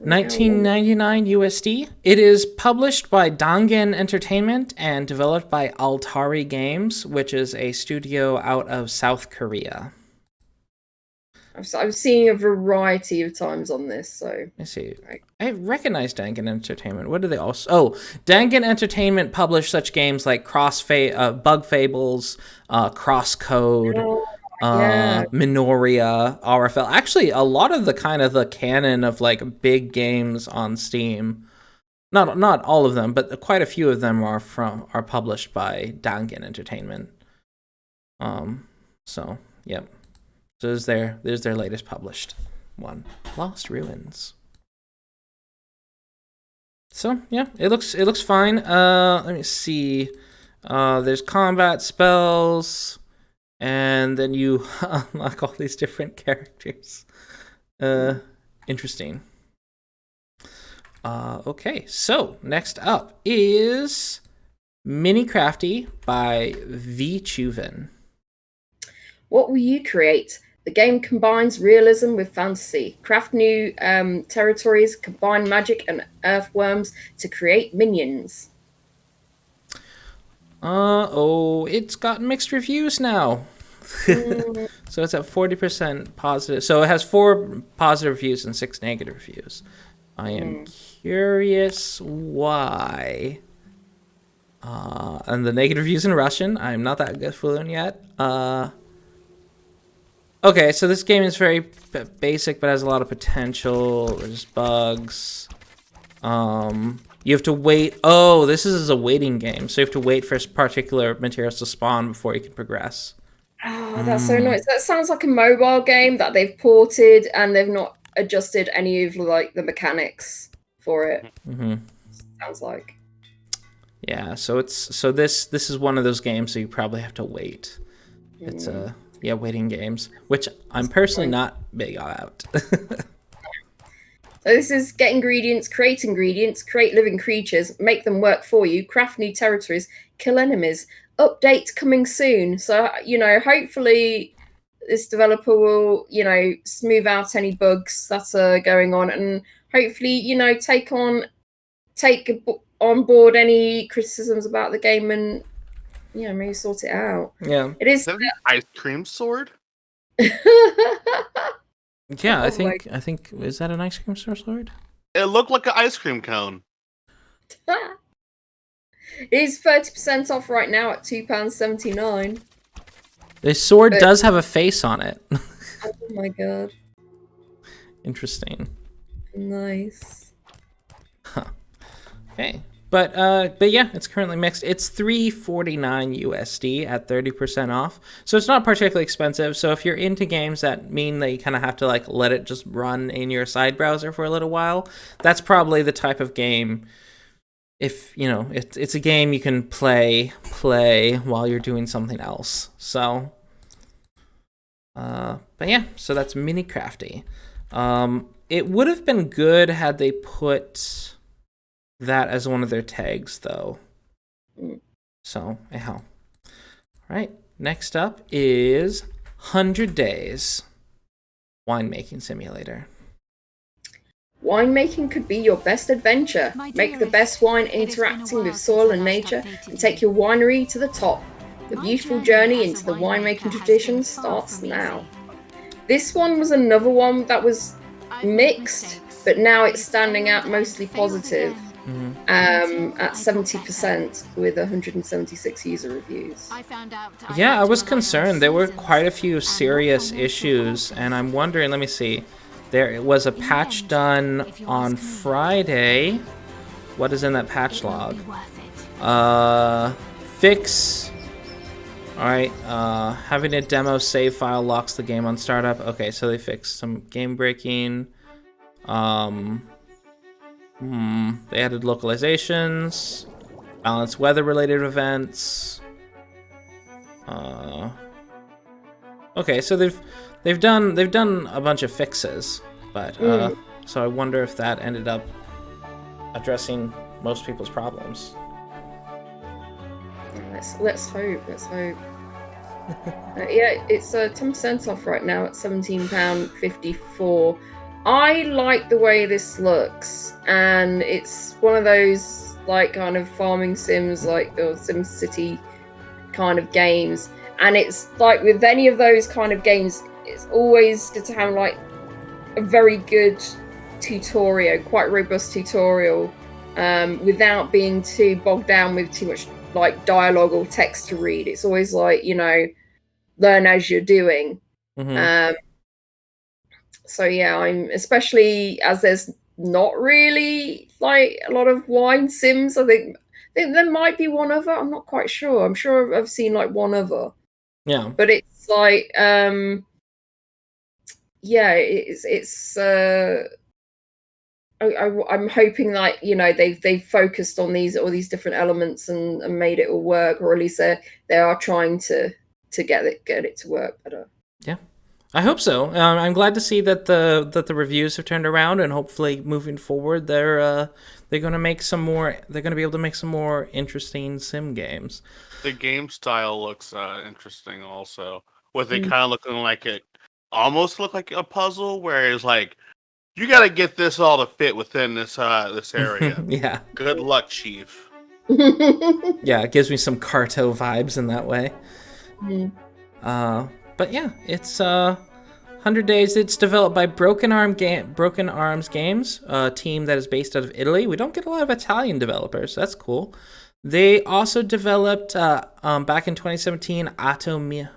S1: $19.99 USD. It is published by Dangan Entertainment and developed by Altari Games, which is a studio out of South Korea.
S2: I've seen a variety of times on this, so...
S1: I see. I recognize Dangan Entertainment. What do they also... Oh, Dangan Entertainment published such games like Bug Fables, Crosscode... Minoria, RFL. Actually, a lot of the canon of big games on Steam. Not all of them, but quite a few of them are published by Dangan Entertainment. So yep. So there's their latest published one, Lost Ruins. So yeah, it looks fine. Let me see. There's combat spells. And then you unlock all these different characters. Interesting. Okay, so next up is Mini Crafty by Chuviin.
S2: What will you create? The game combines realism with fantasy. Craft new territories, combine magic and earthworms to create minions.
S1: It's got mixed reviews now. So it's at 40% positive. So it has 4 positive reviews and 6 negative reviews. I am curious why. And the negative reviews in Russian. I'm not that good fluent yet. Okay, so this game is very basic, but has a lot of potential. There's bugs. You have to wait. Oh, this is a waiting game, so you have to wait for particular materials to spawn before you can progress.
S2: Oh, that's so nice. That sounds like a mobile game that they've ported and they've not adjusted any of like the mechanics for it. Sounds like.
S1: Yeah, so this is one of those games, so you probably have to wait. It's waiting games, which I'm personally not big about.
S2: So this is get ingredients, create living creatures, make them work for you, craft new territories, kill enemies. Update coming soon. So, hopefully this developer will, smooth out any bugs that are going on and hopefully, take on board any criticisms about the game and, maybe sort it out.
S1: Yeah.
S2: It is.
S3: Is that an ice cream sword?
S1: Yeah, I think is that an ice cream sword?
S3: It looked like an ice cream cone.
S2: It is 30% off right now at £2.79.
S1: The sword does have a face on it.
S2: Oh my god.
S1: Interesting.
S2: Nice.
S1: Huh. Okay. But yeah, it's currently mixed. It's $3.49 USD at 30% off. So it's not particularly expensive. So if you're into games that mean that you kind of have to like let it just run in your side browser for a little while, that's probably the type of game. If it's a game you can play while you're doing something else. So, but yeah, so that's Mini Crafty. It would have been good had they put that as one of their tags, though. So, anyhow. All right, next up is 100 Days Winemaking Simulator.
S2: Winemaking could be your best adventure. Make the best wine interacting with soil and nature and take your winery to the top. The beautiful journey into the winemaking tradition starts now. This one was another one that was mixed, but now it's standing out mostly positive. At 70% with 176 user reviews.
S1: Yeah, I was concerned. There were quite a few serious issues, and I'm wondering, let me see. There was a patch done on Friday. What is in that patch log? Fix. Alright, having a demo save file locks the game on startup. Okay, so they fixed some game breaking. They added localizations, balanced weather-related events. Okay, so they've done a bunch of fixes, but so I wonder if that ended up addressing most people's problems.
S2: Let's hope. Yeah, it's 10% off right now at £17.54. I like the way this looks, and it's one of those like kind of farming sims, like or Sim City kind of games. And it's like with any of those kind of games, it's always good to have like a very good tutorial, quite robust tutorial, without being too bogged down with too much like dialogue or text to read. It's always like, learn as you're doing. So yeah, I'm especially as there's not really like a lot of wine sims. I think there might be one other. I'm not quite sure. I'm sure I've seen like one other.
S1: Yeah.
S2: But it's like yeah, it's I'm hoping that they've focused on all these different elements and made it all work, or at least they are trying to get it to work better.
S1: Yeah. I hope so. I'm glad to see that the reviews have turned around, and hopefully moving forward, they're going to make some more. They're going to be able to make some more interesting sim games.
S3: The game style looks interesting, also, with it kind of looking like it almost looked like a puzzle, where it's like you got to get this all to fit within this area.
S1: Yeah.
S3: Good luck, Chief.
S1: Yeah, it gives me some Carto vibes in that way.
S2: Mm.
S1: But yeah, it's 100 Days. It's developed by Broken Arms Games, a team that is based out of Italy. We don't get a lot of Italian developers, so that's cool. They also developed back in 2017 Atomine,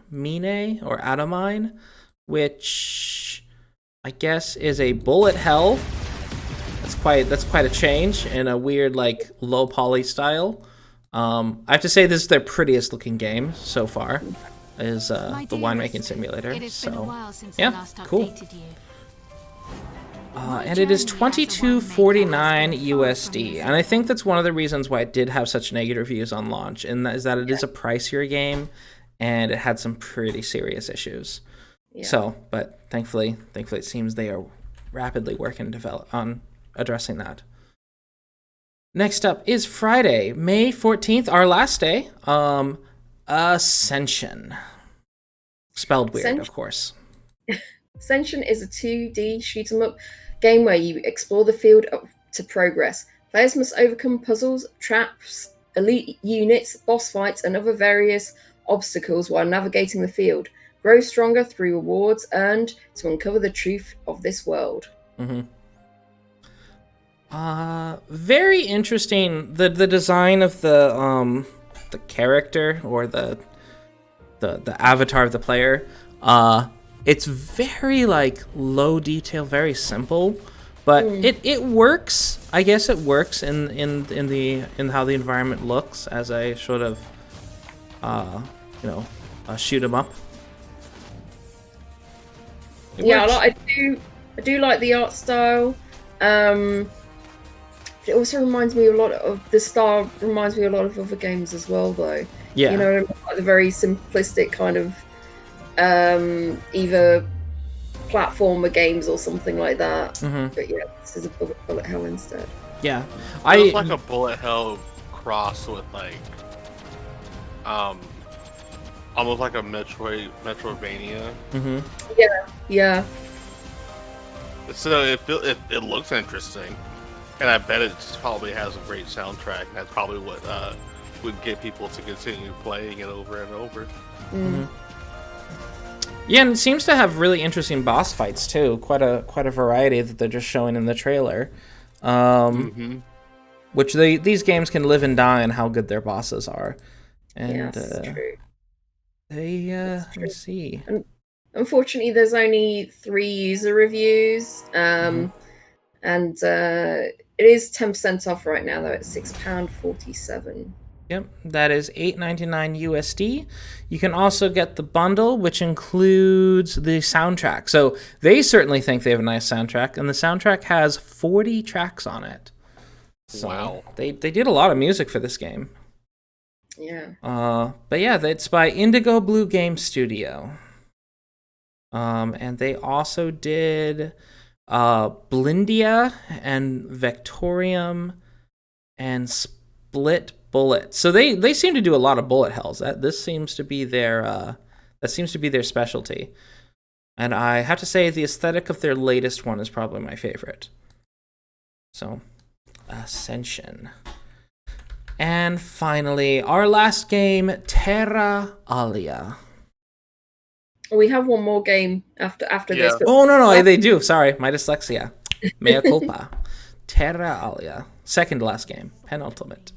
S1: which I guess is a bullet hell. That's quite a change in a weird like low poly style. I have to say this is their prettiest looking game so far. Is the winemaking simulator. So yeah, cool. And it is $22.49 USD, and I think that's one of the reasons why it did have such negative reviews on launch, and that is that it is a pricier game, and it had some pretty serious issues. Yeah. So, but thankfully, it seems they are rapidly working on addressing that. Next up is Friday, May 14th, our last day. Ascension. Spelled weird, of course.
S2: Ascension is a 2D shoot-'em-up game where you explore the field to progress. Players must overcome puzzles, traps, elite units, boss fights, and other various obstacles while navigating the field. Grow stronger through rewards earned to uncover the truth of this world.
S1: Mm-hmm. Very interesting. The design of the character or the avatar of the player. It's very like low detail, very simple, but it works. I guess it works in how the environment looks as a sort of shoot 'em up.
S2: I do like the art style. It also reminds me a lot of the style. Reminds me a lot of other games as well, though.
S1: Yeah,
S2: like the very simplistic kind of either platformer games or something like that.
S1: Mm-hmm.
S2: But yeah, this is a bullet hell instead.
S1: Yeah,
S3: it's like a bullet hell cross with like almost like a Metroidvania.
S1: Mm-hmm.
S2: Yeah.
S3: So it looks interesting, and I bet it probably has a great soundtrack. That's probably what would get people to continue playing it over and over.
S1: Mm-hmm. Yeah, and it seems to have really interesting boss fights too. Quite a variety that they're just showing in the trailer. Which these games can live and die on how good their bosses are. And
S2: that's true.
S1: Let me see.
S2: Unfortunately, there's only 3 user reviews, and it is 10% off right now, though. It's £6.47.
S1: Yep, that is $8.99 USD. You can also get the bundle, which includes the soundtrack. So they certainly think they have a nice soundtrack, and the soundtrack has 40 tracks on it. So
S3: wow.
S1: They did a lot of music for this game.
S2: Yeah.
S1: But yeah, it's by IndigoBlue Game Studio. And they also did Blindia and Vectorium and Split Bullet. So they seem to do a lot of bullet hells. That seems to be their specialty. And I have to say the aesthetic of their latest one is probably my favorite. So, Ascension. And finally, our last game, Terra Alia.
S2: We have one more game after this. But
S1: oh no, they do. Sorry, my dyslexia. Mea culpa. Terra Alia, second to last game, penultimate.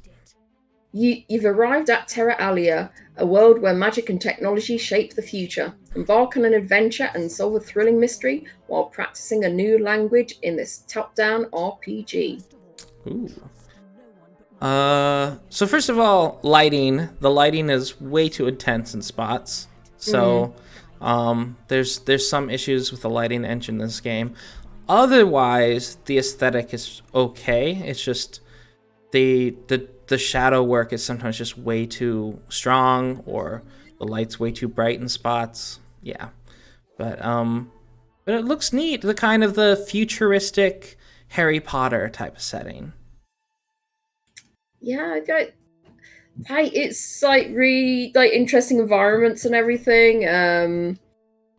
S2: You've arrived at Terra Alia, a world where magic and technology shape the future. Embark on an adventure and solve a thrilling mystery while practicing a new language in this top-down RPG.
S1: Ooh. So first of all, lighting. The lighting is way too intense in spots. So, there's some issues with the lighting engine in this game. Otherwise, the aesthetic is okay. It's just the shadow work is sometimes just way too strong, or the light's way too bright in spots. Yeah, but it looks neat. The kind of the futuristic Harry Potter type of setting.
S2: Yeah, it's like really like interesting environments and everything.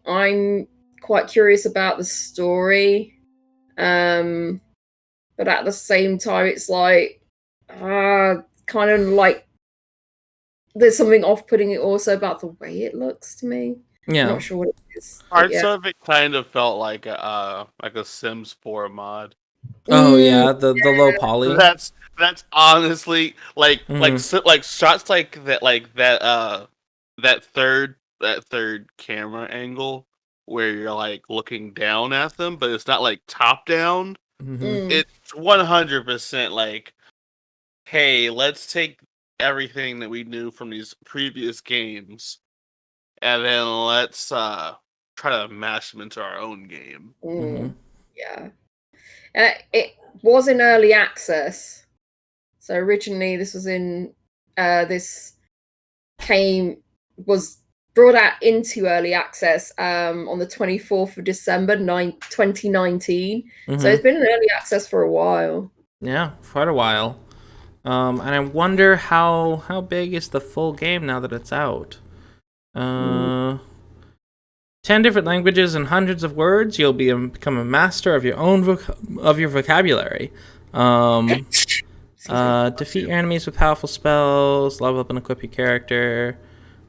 S2: I'm quite curious about the story, but at the same time, it's like kind of like there's something off-putting also about the way it looks to me.
S1: Yeah.
S2: I'm not sure what it is. but
S3: Parts
S2: yeah.
S3: of it kind of felt like a Sims 4 mod.
S1: Oh yeah, the low poly.
S3: That's honestly like
S1: Mhm.
S3: like shots like that third camera angle where you're like looking down at them, but it's not like top down.
S1: Mhm.
S3: It's 100% like, hey, let's take everything that we knew from these previous games, and then let's try to mash them into our own game.
S1: Mhm.
S2: Yeah. It was in early access. So originally this was in was brought out into early access on the 24th of December 2019. So
S1: Mhm.
S2: it's been in early access for a while.
S1: Yeah, quite a while. And I wonder how big is the full game now that it's out. 10 different languages and hundreds of words. You'll become a master of your own vocabulary. Defeat your enemies with powerful spells. Level up and equip your character.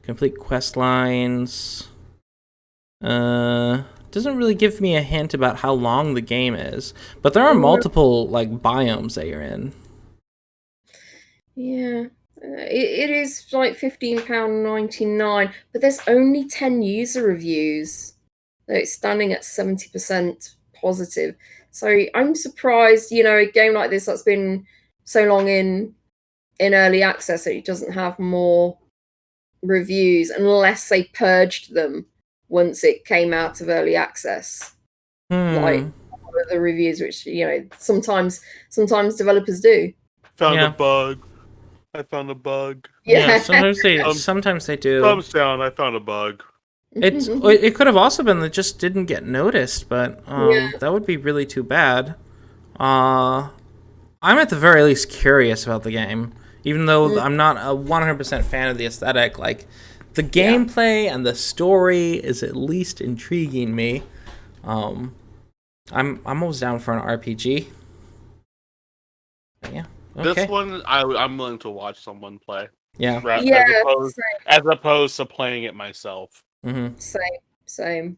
S1: Complete quest lines. Doesn't really give me a hint about how long the game is, but there are multiple like biomes that you're in.
S2: Yeah. It is like £15.99, but there's only 10 user reviews. So it's standing at 70% positive. So I'm surprised, a game like this that's been so long in early access that it doesn't have more reviews unless they purged them once it came out of early access. Like the reviews, which sometimes developers do.
S3: Found a bug. I found a bug.
S1: Yeah, sometimes they do.
S3: Thumbs down. I found a bug.
S1: It could have also been that it just didn't get noticed, but that would be really too bad. I'm at the very least curious about the game, even though I'm not a 100% fan of the aesthetic. Like the gameplay and the story is at least intriguing me. I'm always down for an RPG. Yeah. Okay.
S3: This one, I'm willing to watch someone play.
S1: Yeah.
S3: As opposed to playing it myself.
S1: Mm-hmm.
S2: Same.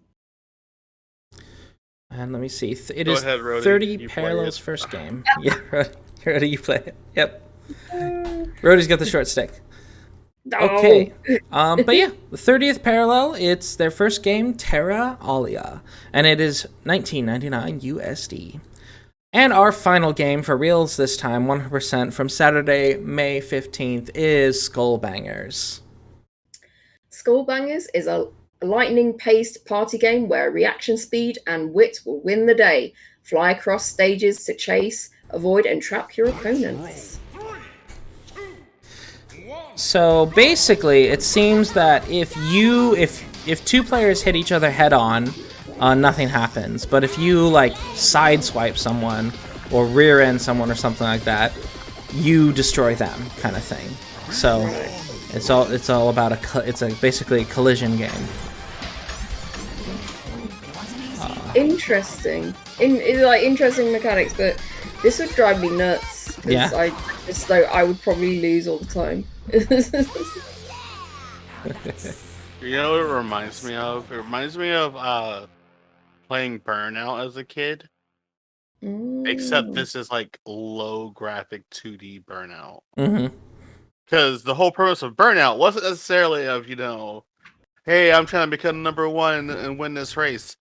S1: And let me see. It
S3: Go
S1: is
S3: ahead, Rhodey.
S1: 30 Parallel's first game. Yeah, Rhodey, you play it. Yep. Rhodey's got the short stick. Okay. But yeah, the 30th Parallel, it's their first game, Terra Alia. And it is $19.99 USD. And our final game for reals this time, 100% from Saturday, May 15th, is Skullbangers.
S2: Skullbangers is a lightning-paced party game where reaction speed and wit will win the day. Fly across stages to chase, avoid, and trap your opponents.
S1: So basically, it seems that if two players hit each other head on, nothing happens. But if you like sideswipe someone or rear end someone or something like that, you destroy them, kind of thing. So it's all about basically a collision game.
S2: Interesting. Interesting mechanics, but this would drive me nuts.
S1: Yeah.
S2: I would probably lose all the time.
S3: You know what it reminds me of? It reminds me of playing Burnout as a kid. Except this is like low graphic 2D Burnout.
S1: Mm-hmm.
S3: Because the whole purpose of Burnout wasn't necessarily of, hey, I'm trying to become number one and win this race.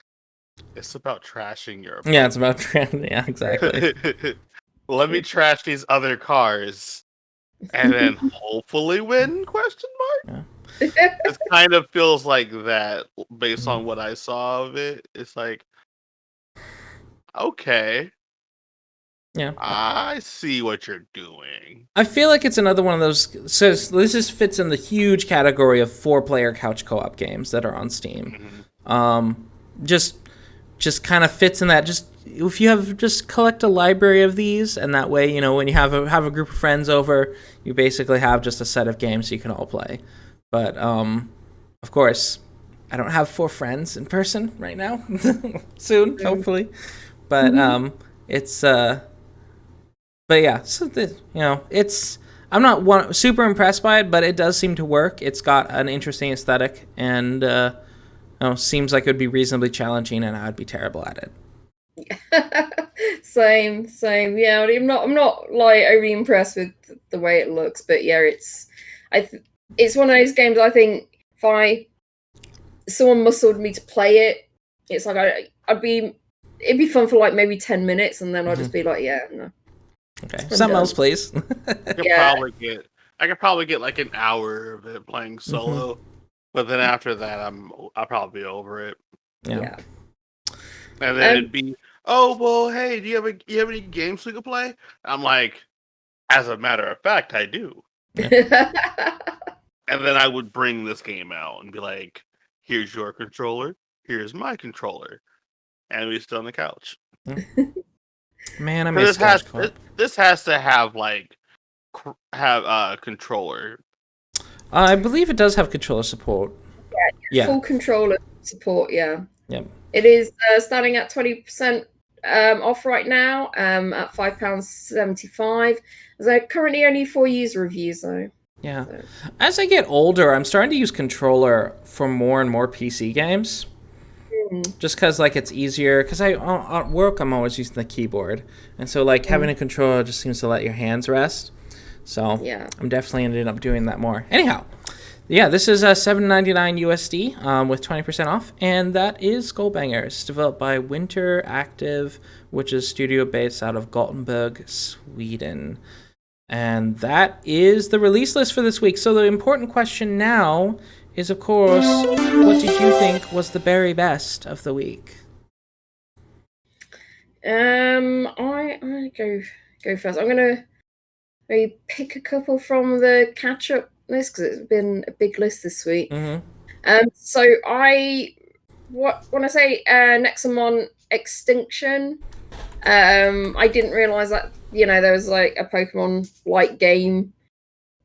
S3: It's about trashing your opponent.
S1: Yeah, it's about yeah, exactly.
S3: Let me trash these other cars and then hopefully win, question mark?
S1: Yeah.
S3: It kind of feels like that based on what I saw of it. It's like, okay.
S1: Yeah.
S3: I see what you're doing.
S1: I feel like it's another one of those. So this just fits in the huge category of 4-player couch co-op games that are on Steam. Mm-hmm. Just kind of fits in that. Just if you have collect a library of these, and that way, when you have a group of friends over, you basically have just a set of games you can all play. But of course, I don't have 4 friends in person right now. Soon, hopefully. But it's. But yeah, so it's I'm not super impressed by it, but it does seem to work. It's got an interesting aesthetic, and seems like it would be reasonably challenging, and I'd be terrible at it.
S2: Same. Yeah, I'm not like overly impressed with the way it looks, but yeah, it's one of those games. I think if someone muscled me to play it, it's like it'd be fun for like maybe 10 minutes, and then I'll just be like, yeah, no.
S1: Okay, something else, please.
S3: I could probably get like an hour of it playing solo, but then after that, I'll probably be over it.
S1: Yeah.
S3: And then it'd be, oh well, hey, do you have any games we could play? I'm like, as a matter of fact, I do. And then I would bring this game out and be like, here's your controller, here's my controller, and we sit on the couch.
S1: Man, I miss
S3: this has to have controller.
S1: I believe it does have controller support.
S2: Yeah. Full controller support. Yeah.
S1: Yep.
S2: It is starting at 20% off right now. At £5.75. There's currently only 4 user reviews though.
S1: Yeah.
S2: So.
S1: As I get older, I'm starting to use controller for more and more PC games. Just because it's easier. Because at work, I'm always using the keyboard, and so having a controller just seems to let your hands rest. So yeah, I'm definitely ended up doing that more. Anyhow, yeah, this is $7.99 USD with 20% off, and that is Skullbangers, developed by Winter Active, which is studio based out of Gothenburg, Sweden. And that is the release list for this week. So the important question now is, of course, what did you think was the very best of the week?
S2: I go first. I'm gonna maybe pick a couple from the catch-up list because it's been a big list this week. So when I say Nexomon Extinction, I didn't realize that there was a Pokemon like game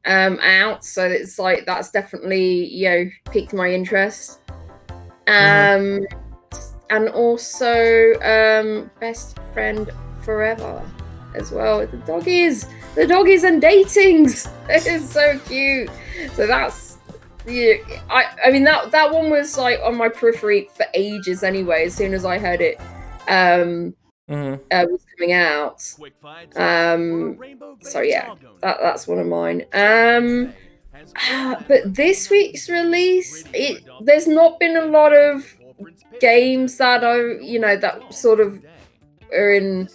S2: out, so it's that's definitely piqued my interest. And also Best Friend Forever as well. The doggies and datings. It is so cute. So that's I mean that one was on my periphery for ages anyway. As soon as I heard it was coming out. So yeah, that's one of mine. But this week's release, there's not been a lot of games that that sort of are in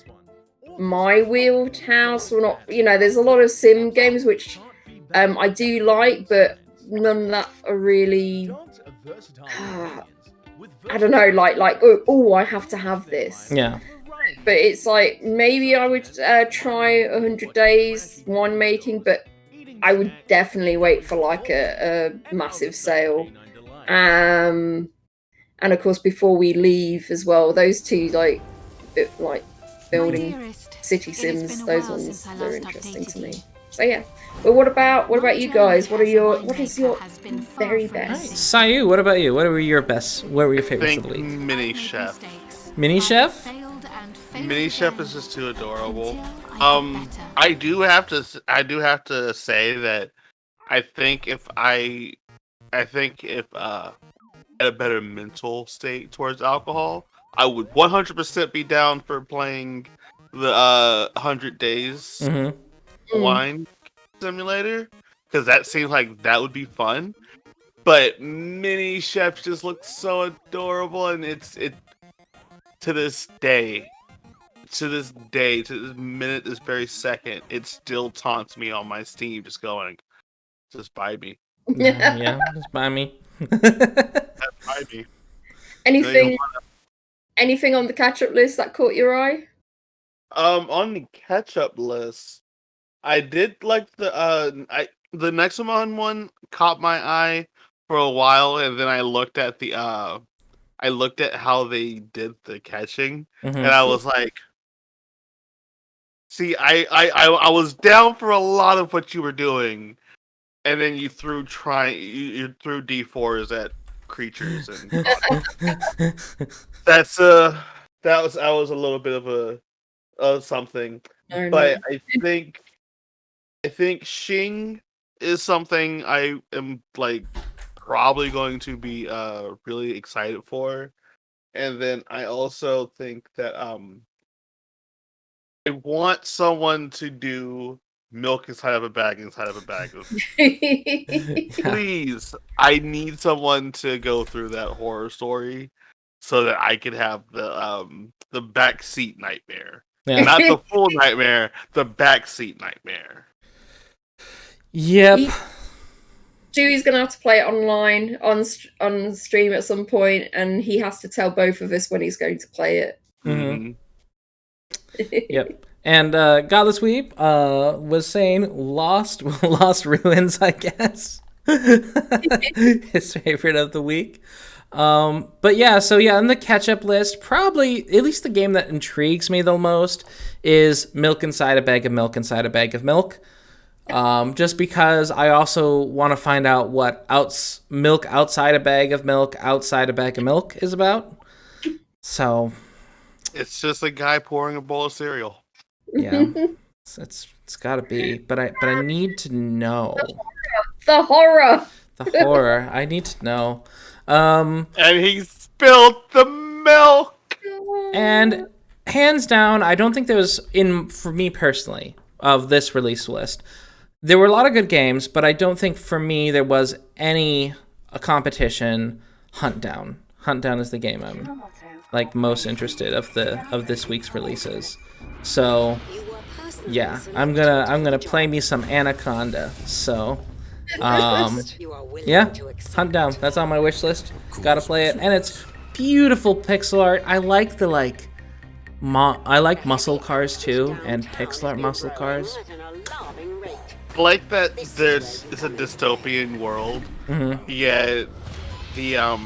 S2: my wheelhouse or not. There's a lot of sim games which I do like, but none that are really I don't know, I have to have this.
S1: Yeah.
S2: But it's maybe I would try 100 Days Winemaking, but I would definitely wait for a massive sale. And of course, Before We Leave as well. Those two building city sims. Those ones are interesting to me. So yeah. But what about you guys? What is your very best?
S1: Xaiyou, what about you? What were your favorites of the week?
S3: MINICHEF.
S1: MINICHEF?
S3: MINICHEF is just too adorable. I do have to say that I think if I had a better mental state towards alcohol, I would 100% be down for playing the 100 Days Wine Simulator, because that seems like that would be fun. But MINICHEF just looks so adorable, and it to this minute, this very second, it still taunts me on my Steam, just going, just buy me.
S1: Yeah, just buy me.
S3: Just buy me.
S2: Anything on the catch-up list that caught your eye?
S3: On the catch-up list, I did like the Nexomon one caught my eye for a while, and then I looked at how they did the catching, and I was like, see, I was down for a lot of what you were doing, and then you threw D4s at creatures, and that was a little bit of a something. But I think I think Shing is something I am like probably going to be really excited for. And then I also think that I want someone to do milk inside of a bag Please, I need someone to go through that horror story so that I can have the backseat nightmare.
S1: Yeah.
S3: Not the full nightmare, the backseat nightmare.
S1: Yep.
S2: Chewie's gonna have to play it online on stream at some point, and he has to tell both of us when he's going to play it.
S1: Mm-hmm. Yep. And Godless Weep was saying Lost Ruins, I guess. His favorite of the week. But yeah, so yeah, on the catch-up list, probably, at least the game that intrigues me the most is Milk Inside a Bag of Milk Inside a Bag of Milk. Just because I also want to find out what milk outside a bag of milk outside a bag of milk is about. So...
S3: It's just a guy pouring a bowl of cereal.
S1: Yeah, it's got to be, but I need to know
S2: the horror.
S1: I need to know.
S3: And he spilled the milk.
S1: And hands down, I don't think there was for me personally of this release list. There were a lot of good games, but I don't think for me there was a competition. HUNTDOWN. HUNTDOWN is the game I'm like most interested of this week's releases. So yeah, I'm gonna play me some Anaconda. So yeah, HUNTDOWN. That's on my wish list. Gotta play it, and it's beautiful pixel art. I like the I like muscle cars too, and pixel art muscle cars.
S3: I like that it's a dystopian world.
S1: Mm-hmm.
S3: Yet the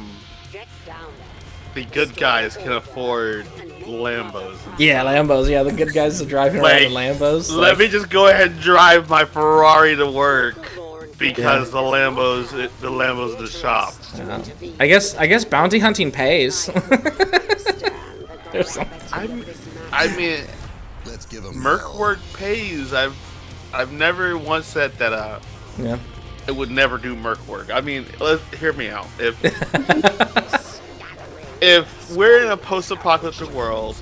S3: good guys can afford Lambos.
S1: Yeah, Lambos. Yeah, the good guys are driving around in Lambos.
S3: Let me just go ahead and drive my Ferrari to work because the Lambos at the shop.
S1: I guess bounty hunting pays. There's something.
S3: I mean, merc work pays. I've never once said that.
S1: Yeah.
S3: It would never do merc work. I mean, hear me out. If we're in a post-apocalyptic world,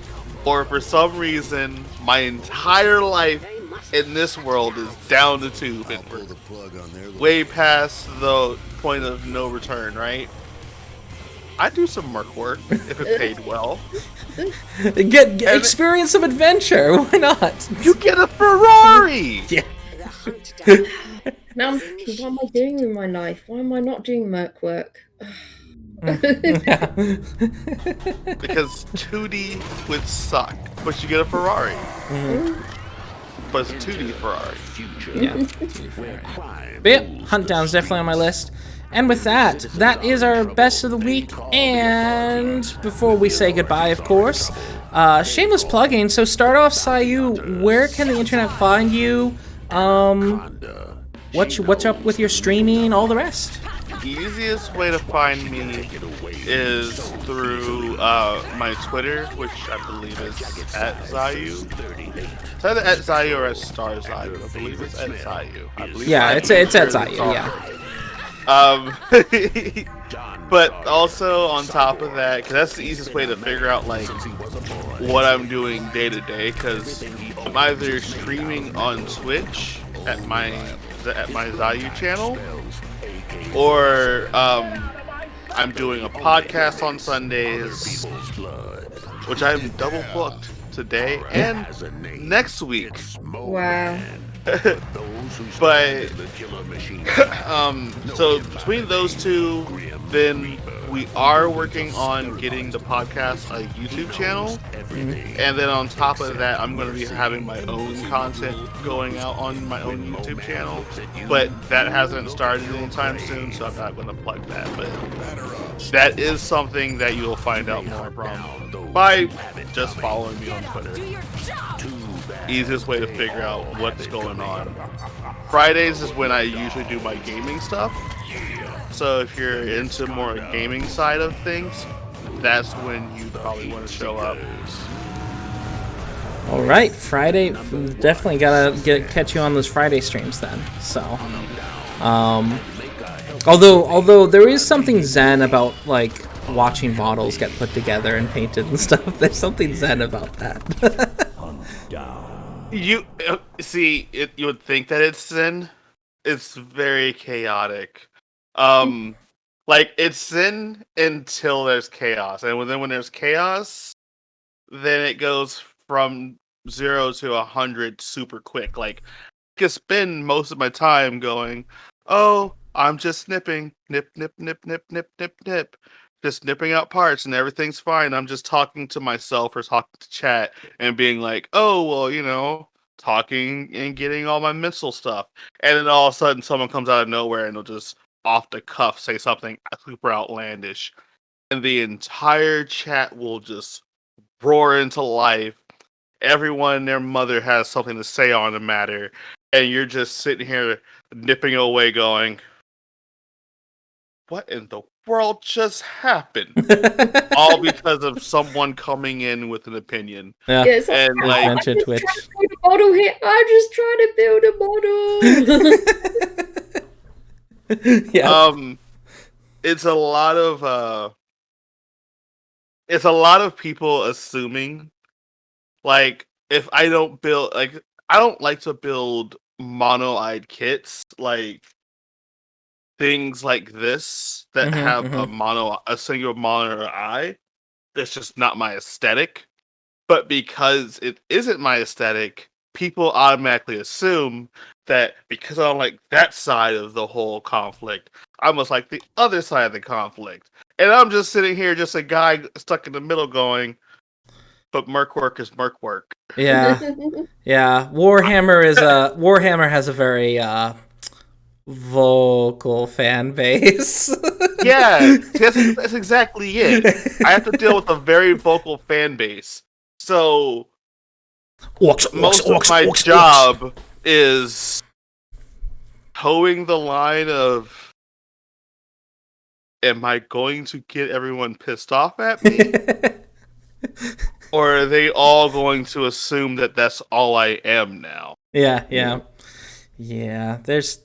S3: or for some reason my entire life in this world is down the tube and we're way past the point of no return, right? I'd do some merc work if it paid well.
S1: Get experience some adventure. Why not?
S3: You get a Ferrari.
S1: Yeah.
S2: Now I'm thinking, what am I doing with my life? Why am I not doing merc work?
S3: Because 2D would suck, but you get a Ferrari.
S1: Mm-hmm.
S3: But it's a 2D Ferrari.
S1: Yeah. But yeah, HUNTDOWN's definitely on my list. And with that is our best of the week. And before we say goodbye, of course, shameless plugging. So start off, Xaiyou, where can the internet find you? What's up with your streaming, all the rest?
S3: The easiest way to find me is through my Twitter, which I believe is @Xaiyou. It's either @Xaiyou or @StarXaiyou. I believe it's @Xaiyou.
S1: Yeah, it's @Xaiyou. Yeah.
S3: But also on top of that, because that's the easiest way to figure out like what I'm doing day to day. Because I'm either streaming on Twitch at my Xaiyou channel, or I'm doing a podcast on Sundays, which I'm double booked today and next week.
S2: Wow.
S3: But so between those two, then we are working on getting the podcast a YouTube channel, and then on top of that, I'm going to be having my own content going out on my own YouTube channel, but that hasn't started anytime soon, so I'm not going to plug that. But that is something that you'll find out more from by just following me on Twitter. Easiest way to figure out what's going on. Fridays is when I usually do my gaming stuff. So if you're into more gaming side of things, that's when you probably want to show up.
S1: All right, Friday. Definitely gotta catch you on those Friday streams then. So, although there is something zen about like watching models get put together and painted and stuff. There's something zen about that.
S3: You see, you would think that it's sin. It's very chaotic. Like it's sin until there's chaos, and then when there's chaos, then it goes from 0 to 100 super quick. Like I could spend most of my time going, "Oh, I'm just snipping, nip, nip, nip, nip, nip, nip, nip." Just nipping out parts and everything's fine. I'm just talking to myself or talking to chat and being like, oh, well, you know, talking and getting all my mental stuff. And then all of a sudden someone comes out of nowhere and they'll just off the cuff say something super outlandish. And the entire chat will just roar into life. Everyone and their mother has something to say on the matter. And you're just sitting here nipping away going, what in the world just happened? All because of someone coming in with an opinion.
S1: Yeah,
S2: Yeah, it's
S3: And like,
S2: I'm just
S1: Twitch.
S2: trying to build a model here. I'm just trying to build a model.
S1: Yeah.
S3: it's a lot of people assuming, like, if I don't build, like, I don't like to build mono-eyed kits, like things like this that have a single mono eye. That's just not my aesthetic. But because it isn't my aesthetic, people automatically assume that because I don't like that side of the whole conflict, I must like the other side of the conflict. And I'm just sitting here, just a guy stuck in the middle going, but merc work is merc work.
S1: Yeah. Yeah. Warhammer has a very vocal fan base.
S3: Yeah, that's exactly it. I have to deal with a very vocal fan base. So most of my job is towing the line of, am I going to get everyone pissed off at me? Or are they all going to assume that that's all I am now?
S1: Yeah. There's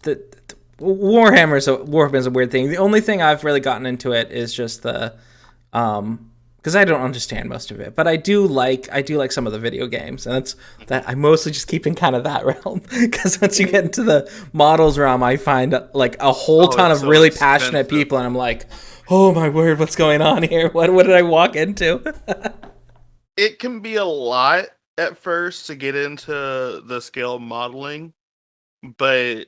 S1: Warhammer's a weird thing. The only thing I've really gotten into it is just the because I don't understand most of it, but I do like some of the video games, and that's that. I mostly just keep in kind of that realm, because once you get into the models realm, I find like a whole ton of really passionate people, and I'm like, oh my word, what's going on here? What did I walk into?
S3: It can be a lot at first to get into the scale modeling, but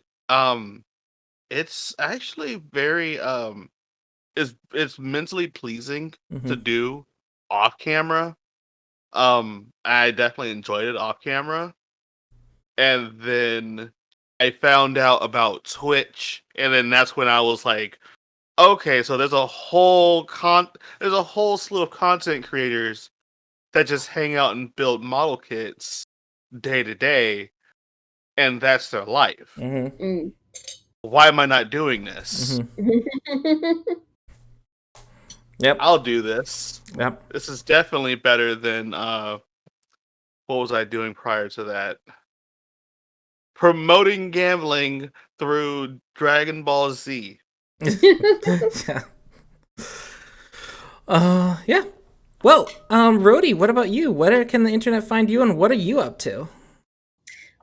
S3: it's actually very it's mentally pleasing to do off camera. I definitely enjoyed it off camera. And then I found out about Twitch, and then that's when I was like, okay, so there's a whole slew of content creators that just hang out and build model kits day to day, and that's their life.
S2: Mm.
S3: Why am I not doing this?
S1: Yep.
S3: I'll do this.
S1: Yep.
S3: This is definitely better than what was I doing prior to that? Promoting gambling through Dragon Ball Z.
S1: Yeah. Yeah. Well, Rhodey, what about you? Where can the internet find you, and what are you up to?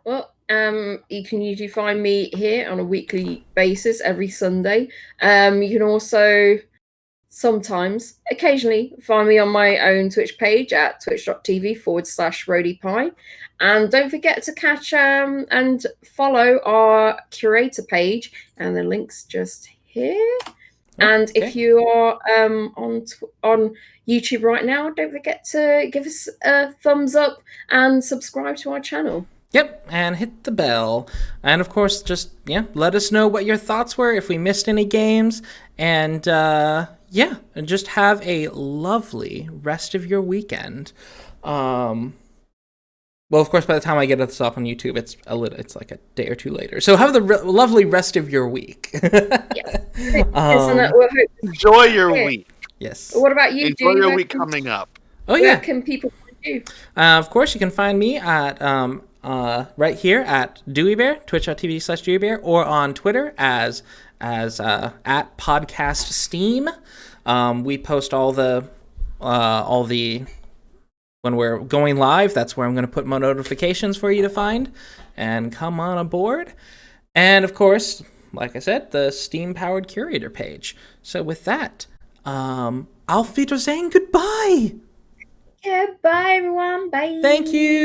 S2: Well, you can usually find me here on a weekly basis every Sunday. You can also sometimes, occasionally, find me on my own Twitch page at twitch.tv/RhodeyPie. And don't forget to catch and follow our curator page, and the link's just here. And if you are on YouTube right now, don't forget to give us a thumbs up and subscribe to our channel.
S1: Yep, and hit the bell. And of course, just, let us know what your thoughts were, if we missed any games. And, and just have a lovely rest of your weekend. Well, of course, by the time I get this up on YouTube, it's like a day or two later. So have the lovely rest of your week.
S2: Yes.
S3: Enjoy your week.
S1: Yes.
S2: What about you?
S3: Enjoy your week coming up.
S1: Oh, yeah.
S2: Where can people find
S1: Of course, you can find me at right here at Dewey Bear, twitch.tv/Dewey Bear, or on Twitter as at Podcast Steam. We post all the when we're going live. That's where I'm going to put my notifications for you to find and come on aboard. And of course, like I said, the Steam-powered curator page. So with that, Auf Wiedersehen, goodbye.
S2: Yeah, bye everyone. Bye.
S1: Thank you.